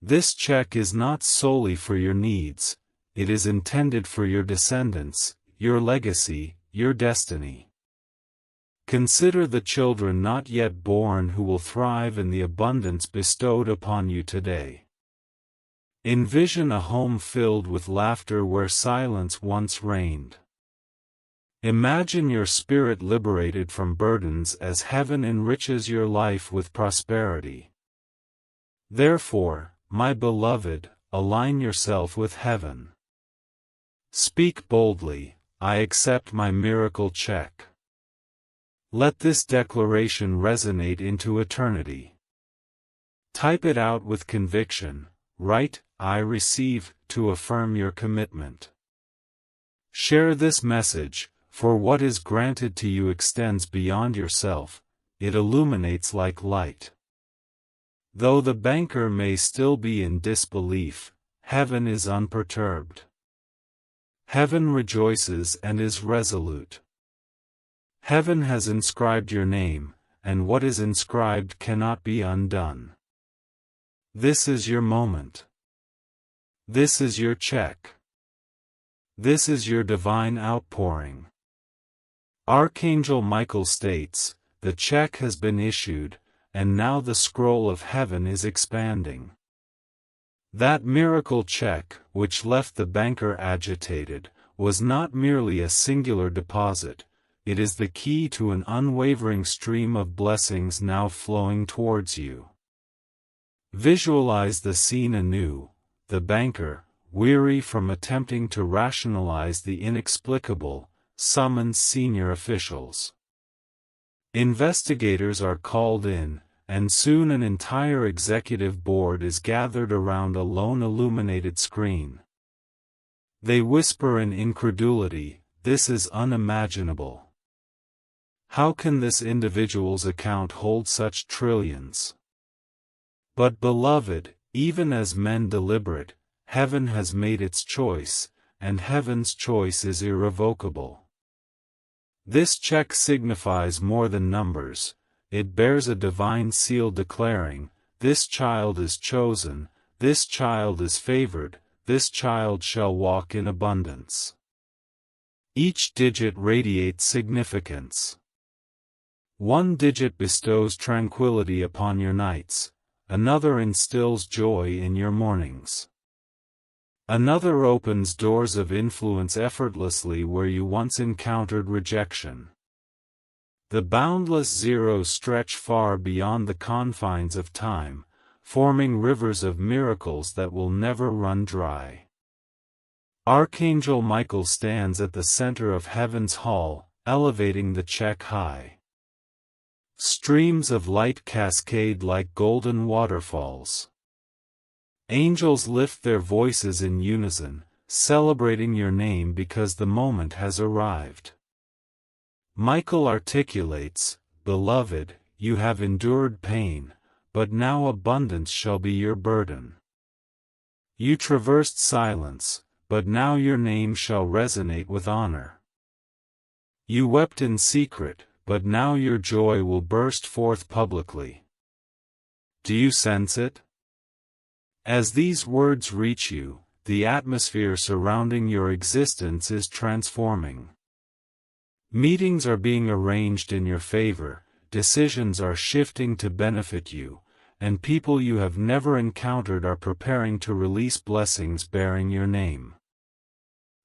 This check is not solely for your needs, it is intended for your descendants, your legacy, your destiny. Consider the children not yet born who will thrive in the abundance bestowed upon you today. Envision a home filled with laughter where silence once reigned. Imagine your spirit liberated from burdens as heaven enriches your life with prosperity. Therefore, my beloved, align yourself with heaven. Speak boldly, "I accept my miracle check." Let this declaration resonate into eternity. Type it out with conviction, write, "I receive," to affirm your commitment. Share this message, for what is granted to you extends beyond yourself, it illuminates like light. Though the banker may still be in disbelief, heaven is unperturbed. Heaven rejoices and is resolute. Heaven has inscribed your name, and what is inscribed cannot be undone. This is your moment. This is your check. This is your divine outpouring. Archangel Michael states, "The check has been issued, and now the scroll of heaven is expanding." That miracle check, which left the banker agitated, was not merely a singular deposit, it is the key to an unwavering stream of blessings now flowing towards you. Visualize the scene anew, the banker, weary from attempting to rationalize the inexplicable, summons senior officials. Investigators are called in, and soon an entire executive board is gathered around a lone illuminated screen. They whisper in incredulity, "This is unimaginable. How can this individual's account hold such trillions?" But beloved, even as men deliberate, heaven has made its choice, and heaven's choice is irrevocable. This check signifies more than numbers, it bears a divine seal declaring, "This child is chosen, this child is favored, this child shall walk in abundance." Each digit radiates significance. One digit bestows tranquility upon your nights, another instills joy in your mornings. Another opens doors of influence effortlessly where you once encountered rejection. The boundless zeros stretch far beyond the confines of time, forming rivers of miracles that will never run dry. Archangel Michael stands at the center of heaven's hall, elevating the check high. Streams of light cascade like golden waterfalls. Angels lift their voices in unison, celebrating your name because the moment has arrived. Michael articulates, "Beloved, you have endured pain, but now abundance shall be your burden. You traversed silence, but now your name shall resonate with honor. You wept in secret, but now your joy will burst forth publicly." Do you sense it? As these words reach you, the atmosphere surrounding your existence is transforming. Meetings are being arranged in your favor, decisions are shifting to benefit you, and people you have never encountered are preparing to release blessings bearing your name.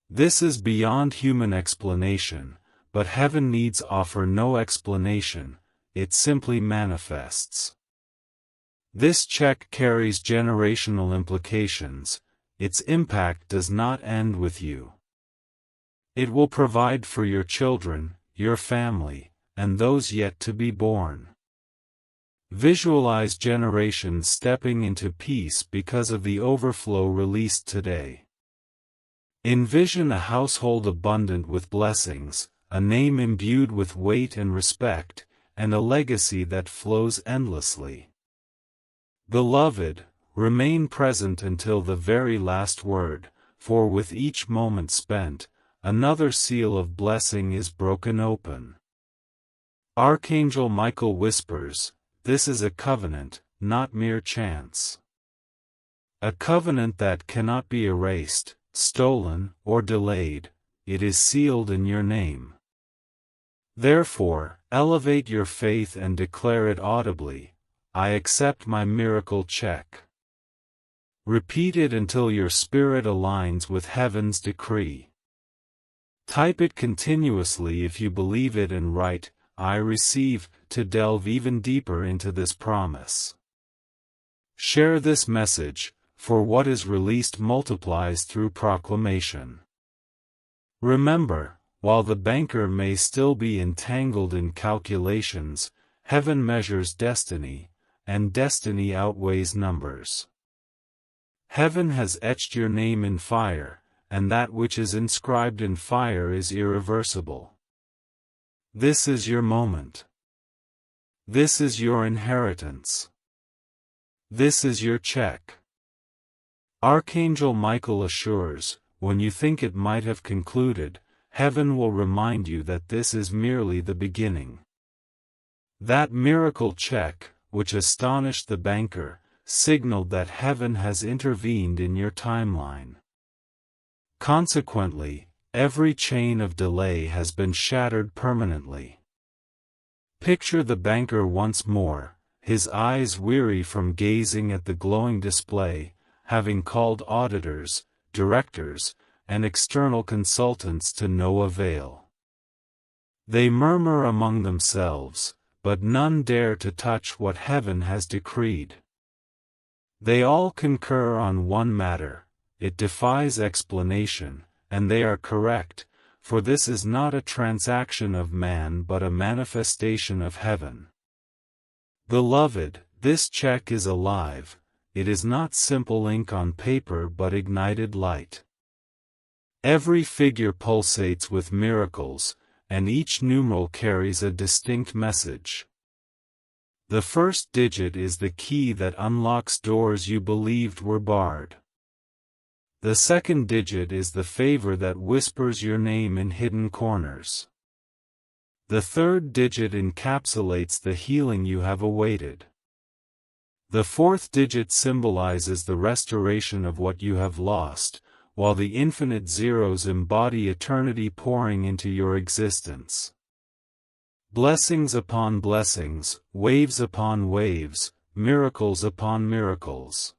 This is beyond human explanation, but heaven needs offer no explanation, it simply manifests. This check carries generational implications, its impact does not end with you. It will provide for your children, your family, and those yet to be born. Visualize generations stepping into peace because of the overflow released today. Envision a household abundant with blessings, a name imbued with weight and respect, and a legacy that flows endlessly. Beloved, remain present until the very last word, for with each moment spent, another seal of blessing is broken open. Archangel Michael whispers, "This is a covenant, not mere chance. A covenant that cannot be erased, stolen, or delayed, it is sealed in your name. Therefore, elevate your faith and declare it audibly, 'I accept my miracle check.' Repeat it until your spirit aligns with heaven's decree. Type it continuously if you believe it and write, 'I receive,' to delve even deeper into this promise. Share this message, for what is released multiplies through proclamation. Remember, while the banker may still be entangled in calculations, heaven measures destiny, and destiny outweighs numbers. Heaven has etched your name in fire, and that which is inscribed in fire is irreversible. This is your moment. This is your inheritance. This is your check. Archangel Michael assures, when you think it might have concluded, heaven will remind you that this is merely the beginning. That miracle check, which astonished the banker, signaled that heaven has intervened in your timeline. Consequently, every chain of delay has been shattered permanently. Picture the banker once more, his eyes weary from gazing at the glowing display, having called auditors, directors, and external consultants to no avail. They murmur among themselves, but none dare to touch what heaven has decreed. They all concur on one matter, it defies explanation, and they are correct, for this is not a transaction of man but a manifestation of heaven. Beloved, this check is alive, it is not simple ink on paper but ignited light. Every figure pulsates with miracles, and each numeral carries a distinct message. The first digit is the key that unlocks doors you believed were barred. The second digit is the favor that whispers your name in hidden corners. The third digit encapsulates the healing you have awaited. The fourth digit symbolizes the restoration of what you have lost, while the infinite zeros embody eternity pouring into your existence. Blessings upon blessings, waves upon waves, miracles upon miracles.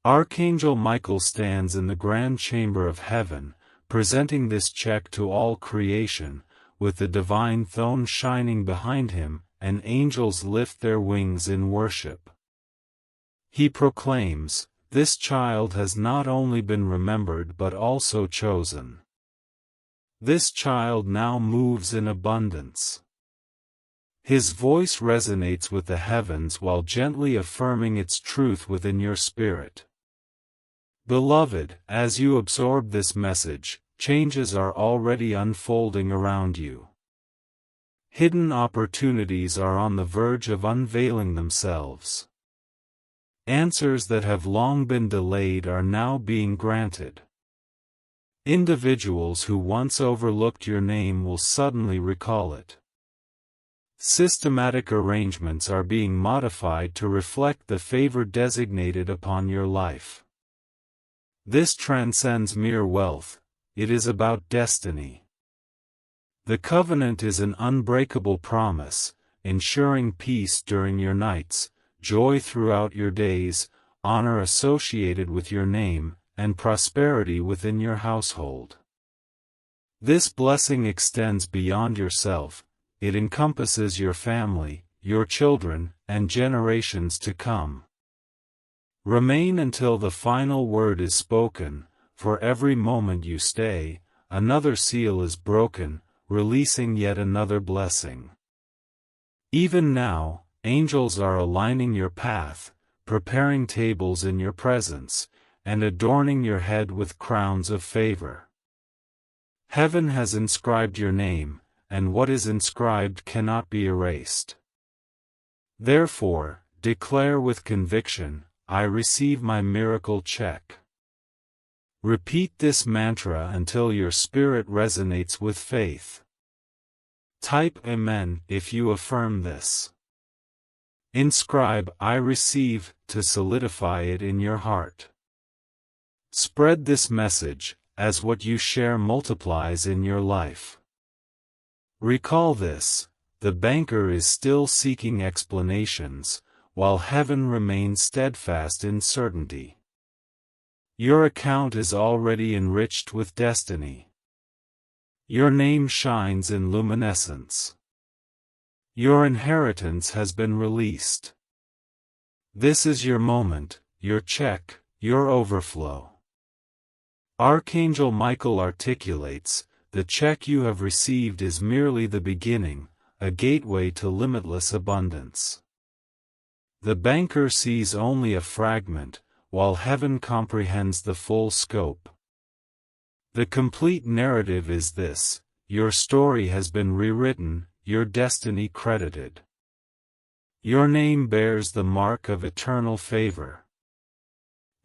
Archangel Michael stands in the grand chamber of heaven, presenting this check to all creation, with the divine throne shining behind him, and angels lift their wings in worship. He proclaims, "This child has not only been remembered but also chosen. This child now moves in abundance. His voice resonates with the heavens while gently affirming its truth within your spirit. Beloved, as you absorb this message, changes are already unfolding around you. Hidden opportunities are on the verge of unveiling themselves. Answers that have long been delayed are now being granted. Individuals who once overlooked your name will suddenly recall it. Systematic arrangements are being modified to reflect the favor designated upon your life. This transcends mere wealth, it is about destiny. The covenant is an unbreakable promise, ensuring peace during your nights, joy throughout your days, honor associated with your name, and prosperity within your household. This blessing extends beyond yourself, it encompasses your family, your children, and generations to come. Remain until the final word is spoken, for every moment you stay, another seal is broken, releasing yet another blessing. Even now, angels are aligning your path, preparing tables in your presence, and adorning your head with crowns of favor. Heaven has inscribed your name, and what is inscribed cannot be erased. Therefore, declare with conviction, I receive my miracle check. Repeat this mantra until your spirit resonates with faith. Type Amen if you affirm this. Inscribe I receive to solidify it in your heart. Spread this message, as what you share multiplies in your life. Recall this, the banker is still seeking explanations, while heaven remains steadfast in certainty. Your account is already enriched with destiny. Your name shines in luminescence. Your inheritance has been released. This is your moment, your check, your overflow. Archangel Michael articulates, the check you have received is merely the beginning, a gateway to limitless abundance. The banker sees only a fragment, while heaven comprehends the full scope. The complete narrative is this: your story has been rewritten, your destiny credited. Your name bears the mark of eternal favor.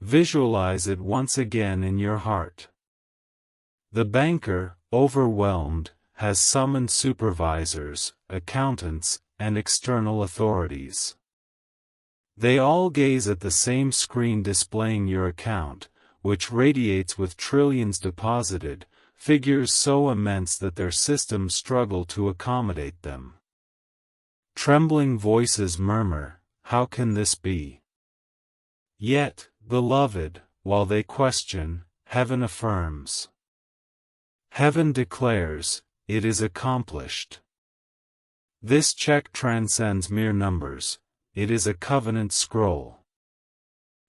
Visualize it once again in your heart. The banker, overwhelmed, has summoned supervisors, accountants, and external authorities. They all gaze at the same screen displaying your account, which radiates with trillions deposited, figures so immense that their systems struggle to accommodate them. Trembling voices murmur, how can this be? Yet, beloved, while they question, heaven affirms. Heaven declares, it is accomplished. This check transcends mere numbers, it is a covenant scroll.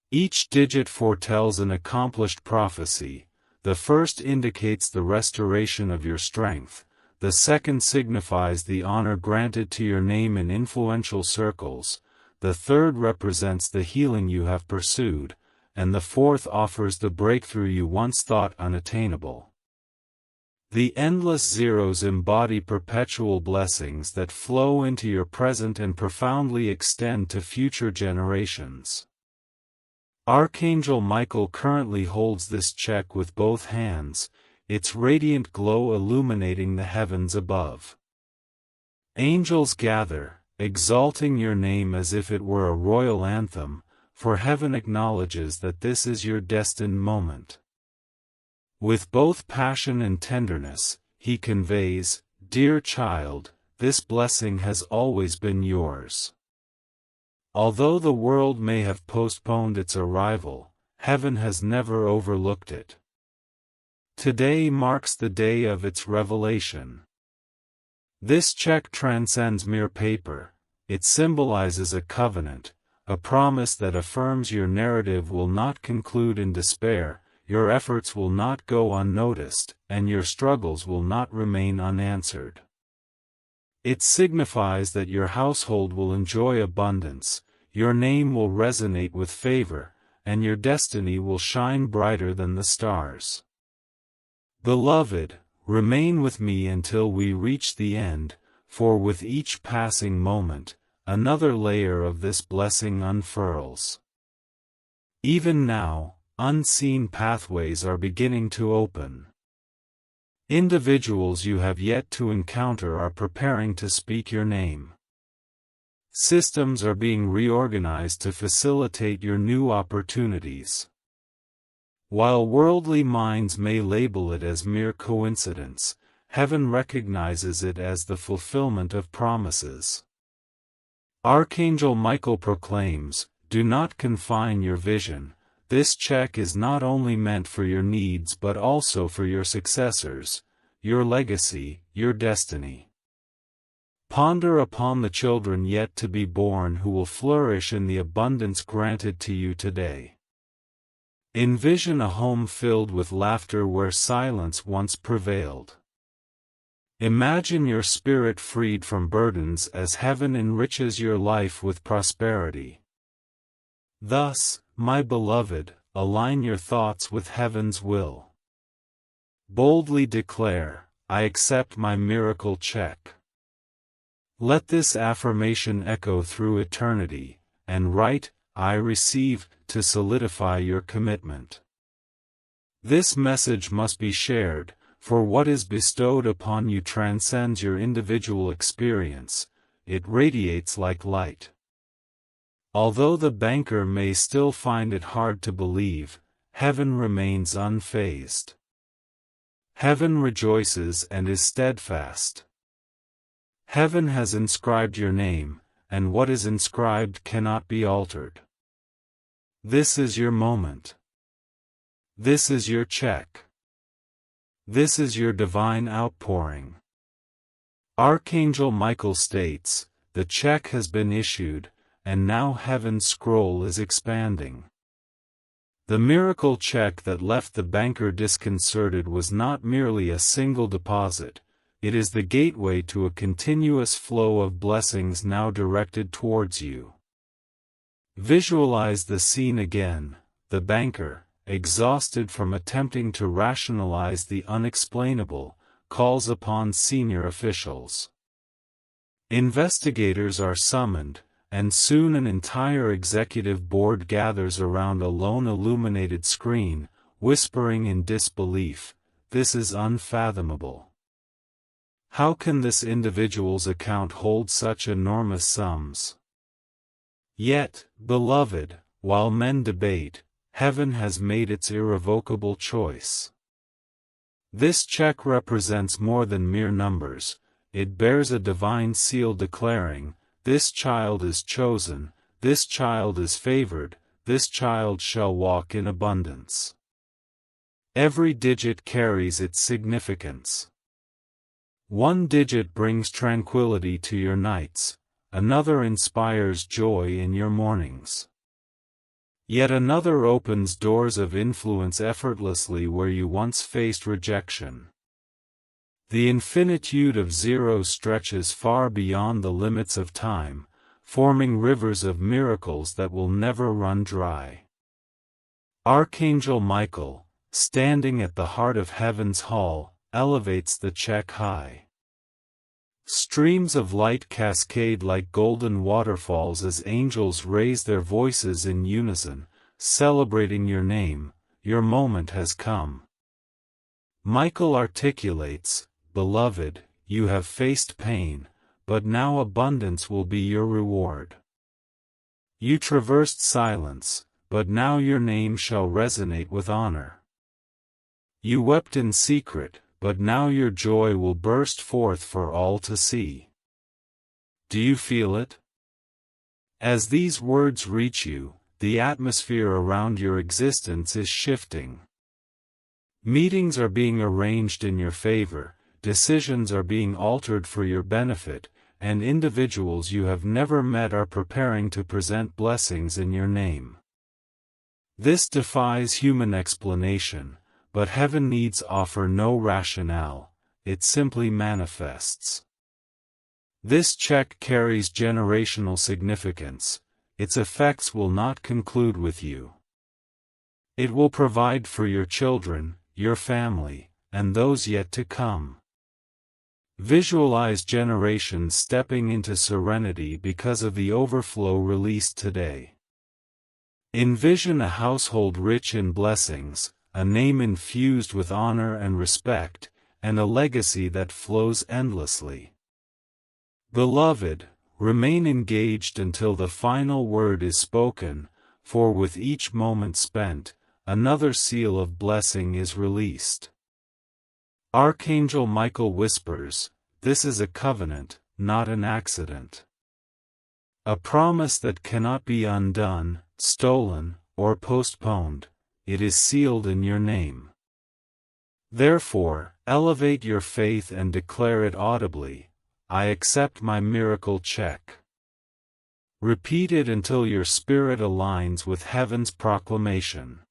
Each digit foretells an accomplished prophecy. The first indicates the restoration of your strength, the second signifies the honor granted to your name in influential circles, the third represents the healing you have pursued, and the fourth offers the breakthrough you once thought unattainable. The endless zeros embody perpetual blessings that flow into your present and profoundly extend to future generations. Archangel Michael currently holds this check with both hands, its radiant glow illuminating the heavens above. Angels gather, exalting your name as if it were a royal anthem, for heaven acknowledges that this is your destined moment. With both passion and tenderness, he conveys, dear child, this blessing has always been yours. Although the world may have postponed its arrival, heaven has never overlooked it. Today marks the day of its revelation. This check transcends mere paper, it symbolizes a covenant, a promise that affirms your narrative will not conclude in despair, your efforts will not go unnoticed, and your struggles will not remain unanswered. It signifies that your household will enjoy abundance, your name will resonate with favor, and your destiny will shine brighter than the stars. Beloved, remain with me until we reach the end, for with each passing moment, another layer of this blessing unfurls. Even now, unseen pathways are beginning to open. Individuals you have yet to encounter are preparing to speak your name. Systems are being reorganized to facilitate your new opportunities. While worldly minds may label it as mere coincidence, heaven recognizes it as the fulfillment of promises. Archangel Michael proclaims, "Do not confine your vision. This check is not only meant for your needs but also for your successors, your legacy, your destiny. Ponder upon the children yet to be born who will flourish in the abundance granted to you today. Envision a home filled with laughter where silence once prevailed. Imagine your spirit freed from burdens as heaven enriches your life with prosperity. Thus, my beloved, align your thoughts with heaven's will. Boldly declare, I accept my miracle check. Let this affirmation echo through eternity, and write, I receive, to solidify your commitment. This message must be shared, for what is bestowed upon you transcends your individual experience, it radiates like light. Although the banker may still find it hard to believe, heaven remains unfazed. Heaven rejoices and is steadfast. Heaven has inscribed your name, and what is inscribed cannot be altered. This is your moment. This is your check. This is your divine outpouring. Archangel Michael states, the check has been issued, and now heaven's scroll is expanding. The miracle check that left the banker disconcerted was not merely a single deposit, it is the gateway to a continuous flow of blessings now directed towards you. Visualize the scene again, the banker, exhausted from attempting to rationalize the unexplainable, calls upon senior officials. Investigators are summoned, and soon an entire executive board gathers around a lone illuminated screen, whispering in disbelief, "This is unfathomable. How can this individual's account hold such enormous sums?" Yet, beloved, while men debate, heaven has made its irrevocable choice. This check represents more than mere numbers, it bears a divine seal declaring, this child is chosen, this child is favored, this child shall walk in abundance. Every digit carries its significance. One digit brings tranquility to your nights, another inspires joy in your mornings. Yet another opens doors of influence effortlessly where you once faced rejection. The infinitude of zero stretches far beyond the limits of time, forming rivers of miracles that will never run dry. Archangel Michael, standing at the heart of heaven's hall, elevates the check high. Streams of light cascade like golden waterfalls as angels raise their voices in unison, celebrating your name, your moment has come. Michael articulates, beloved, you have faced pain, but now abundance will be your reward. You traversed silence, but now your name shall resonate with honor. You wept in secret, but now your joy will burst forth for all to see. Do you feel it? As these words reach you, the atmosphere around your existence is shifting. Meetings are being arranged in your favor, decisions are being altered for your benefit, and individuals you have never met are preparing to present blessings in your name. This defies human explanation, but heaven needs offer no rationale, it simply manifests. This check carries generational significance. Its effects will not conclude with you. It will provide for your children, your family, and those yet to come. Visualize generations stepping into serenity because of the overflow released today. Envision a household rich in blessings, a name infused with honor and respect, and a legacy that flows endlessly. Beloved, remain engaged until the final word is spoken, for with each moment spent, another seal of blessing is released. Archangel Michael whispers, "This is a covenant, not an accident. A promise that cannot be undone, stolen, or postponed. It is sealed in your name. Therefore, elevate your faith and declare it audibly, 'I accept my miracle check.' Repeat it until your spirit aligns with heaven's proclamation.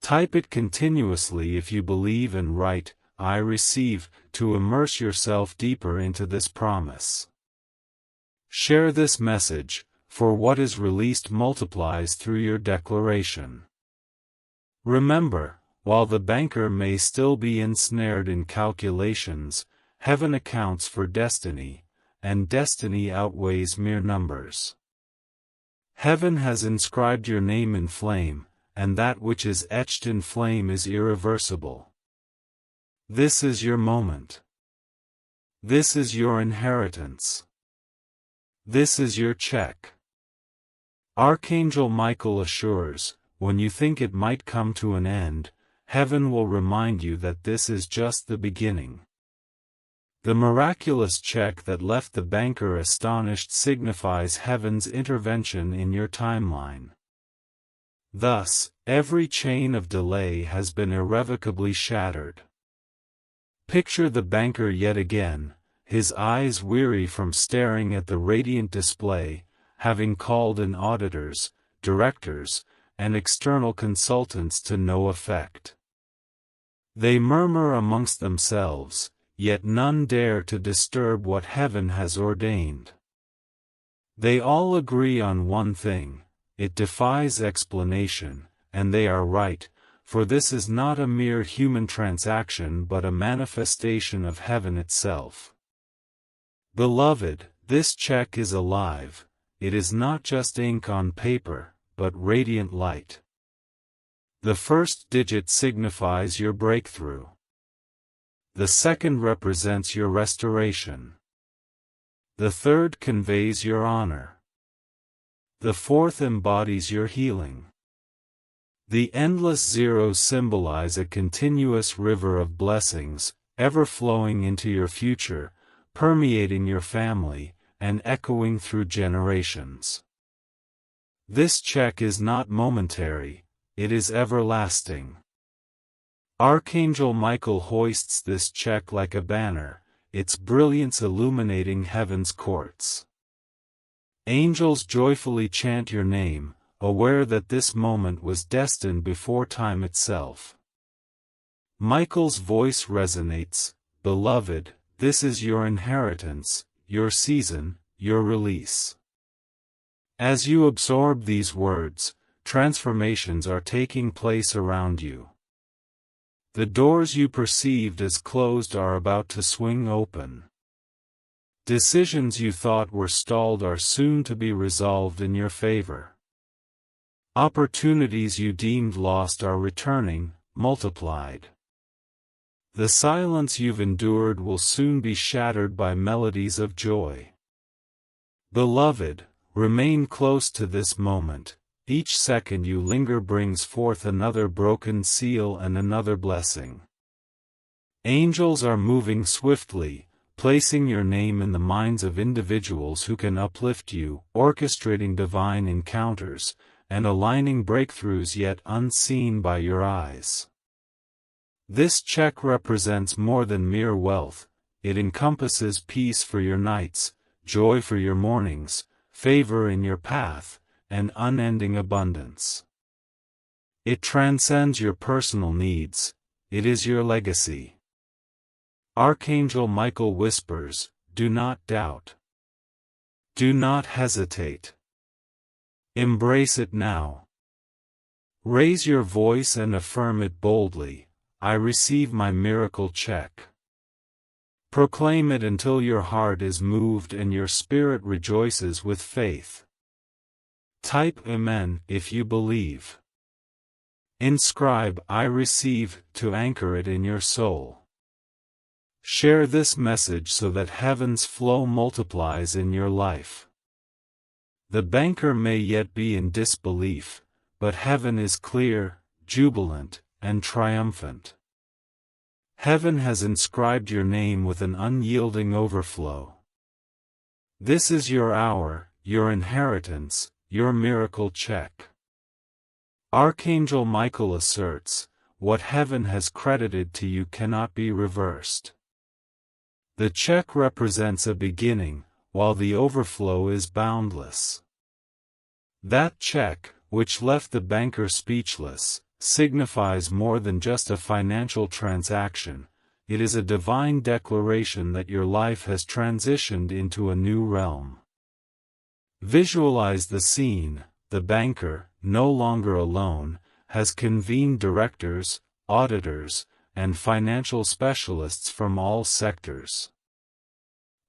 Type it continuously if you believe, and write, 'I receive,' to immerse yourself deeper into this promise. Share this message, for what is released multiplies through your declaration. Remember, while the banker may still be ensnared in calculations, heaven accounts for destiny, and destiny outweighs mere numbers. Heaven has inscribed your name in flame, and that which is etched in flame is irreversible. This is your moment. This is your inheritance. This is your check. Archangel Michael assures, when you think it might come to an end, heaven will remind you that this is just the beginning. The miraculous check that left the banker astonished signifies heaven's intervention in your timeline. Thus, every chain of delay has been irrevocably shattered. Picture the banker yet again, his eyes weary from staring at the radiant display, having called in auditors, directors, and external consultants to no effect. They murmur amongst themselves, yet none dare to disturb what heaven has ordained. They all agree on one thing: it defies explanation, and they are right, for this is not a mere human transaction but a manifestation of heaven itself. Beloved, this check is alive. It is not just ink on paper, but radiant light. The first digit signifies your breakthrough. The second represents your restoration. The third conveys your honor. The fourth embodies your healing. The endless zeros symbolize a continuous river of blessings, ever flowing into your future, permeating your family, and echoing through generations. This check is not momentary, it is everlasting. Archangel Michael hoists this check like a banner, its brilliance illuminating heaven's courts. Angels joyfully chant your name, aware that this moment was destined before time itself. Michael's voice resonates, "Beloved, this is your inheritance, your season, your release." As you absorb these words, transformations are taking place around you. The doors you perceived as closed are about to swing open. Decisions you thought were stalled are soon to be resolved in your favor. Opportunities you deemed lost are returning, multiplied. The silence you've endured will soon be shattered by melodies of joy. Beloved, remain close to this moment. Each second you linger brings forth another broken seal and another blessing. Angels are moving swiftly, placing your name in the minds of individuals who can uplift you, orchestrating divine encounters, and aligning breakthroughs yet unseen by your eyes. This check represents more than mere wealth. It encompasses peace for your nights, joy for your mornings, favor in your path, and unending abundance. It transcends your personal needs. It is your legacy. Archangel Michael whispers, do not doubt. Do not hesitate. Embrace it now. Raise your voice and affirm it boldly. I receive my miracle check. Proclaim it until your heart is moved and your spirit rejoices with faith. Type Amen if you believe. Inscribe I receive to anchor it in your soul. Share this message so that heaven's flow multiplies in your life. The banker may yet be in disbelief, but heaven is clear, jubilant, and triumphant. Heaven has inscribed your name with an unyielding overflow. This is your hour, your inheritance, your miracle check. Archangel Michael asserts, what heaven has credited to you cannot be reversed. The check represents a beginning, while the overflow is boundless. That check, which left the banker speechless, signifies more than just a financial transaction. It is a divine declaration that your life has transitioned into a new realm. Visualize the scene. The banker, no longer alone, has convened directors, auditors, and financial specialists from all sectors.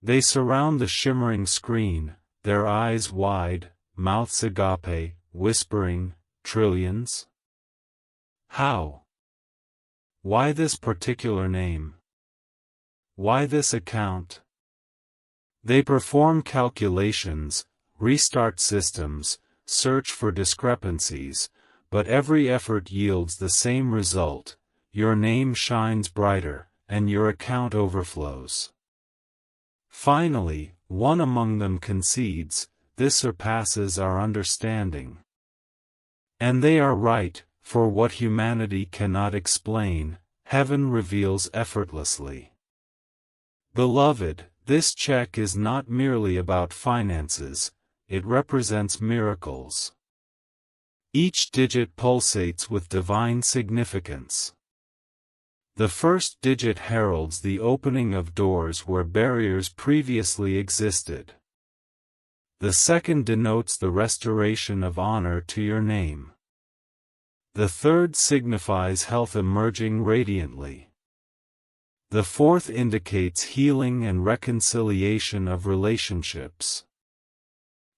They surround the shimmering screen, their eyes wide, mouths agape, whispering, trillions? How? Why this particular name? Why this account? They perform calculations, restart systems, search for discrepancies, but every effort yields the same result: your name shines brighter, and your account overflows. Finally, one among them concedes, this surpasses our understanding. And they are right, for what humanity cannot explain, heaven reveals effortlessly. Beloved, this check is not merely about finances, it represents miracles. Each digit pulsates with divine significance. The first digit heralds the opening of doors where barriers previously existed. The second denotes the restoration of honor to your name. The third signifies health emerging radiantly. The fourth indicates healing and reconciliation of relationships.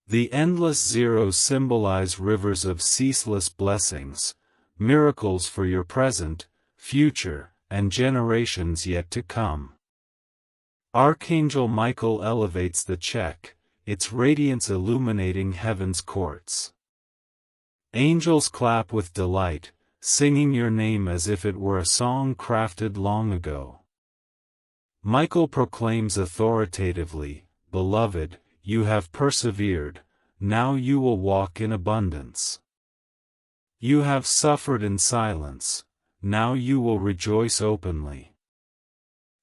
The endless zeros symbolize rivers of ceaseless blessings, miracles for your present, future, and generations yet to come. Archangel Michael elevates the check, its radiance illuminating heaven's courts. Angels clap with delight, singing your name as if it were a song crafted long ago. Michael proclaims authoritatively, Beloved, you have persevered, now you will walk in abundance. You have suffered in silence, now you will rejoice openly.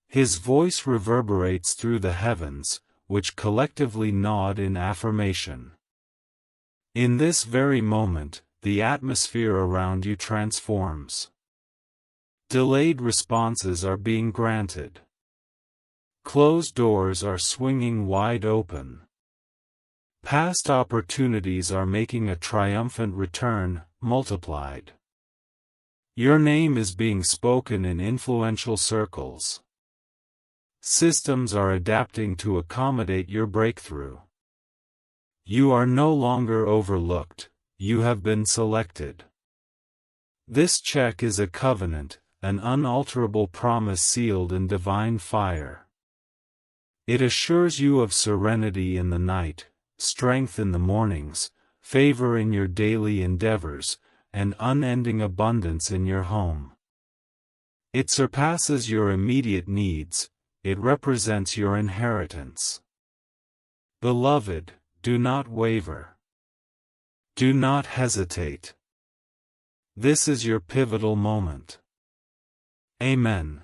His voice reverberates through the heavens, which collectively nod in affirmation. In this very moment, the atmosphere around you transforms. Delayed responses are being granted. Closed doors are swinging wide open. Past opportunities are making a triumphant return, multiplied. Your name is being spoken in influential circles. Systems are adapting to accommodate your breakthrough. You are no longer overlooked, you have been selected. This check is a covenant, an unalterable promise sealed in divine fire. It assures you of serenity in the night, strength in the mornings, favor in your daily endeavors, and unending abundance in your home. It surpasses your immediate needs, it represents your inheritance. Beloved, do not waver. Do not hesitate. This is your pivotal moment. Amen.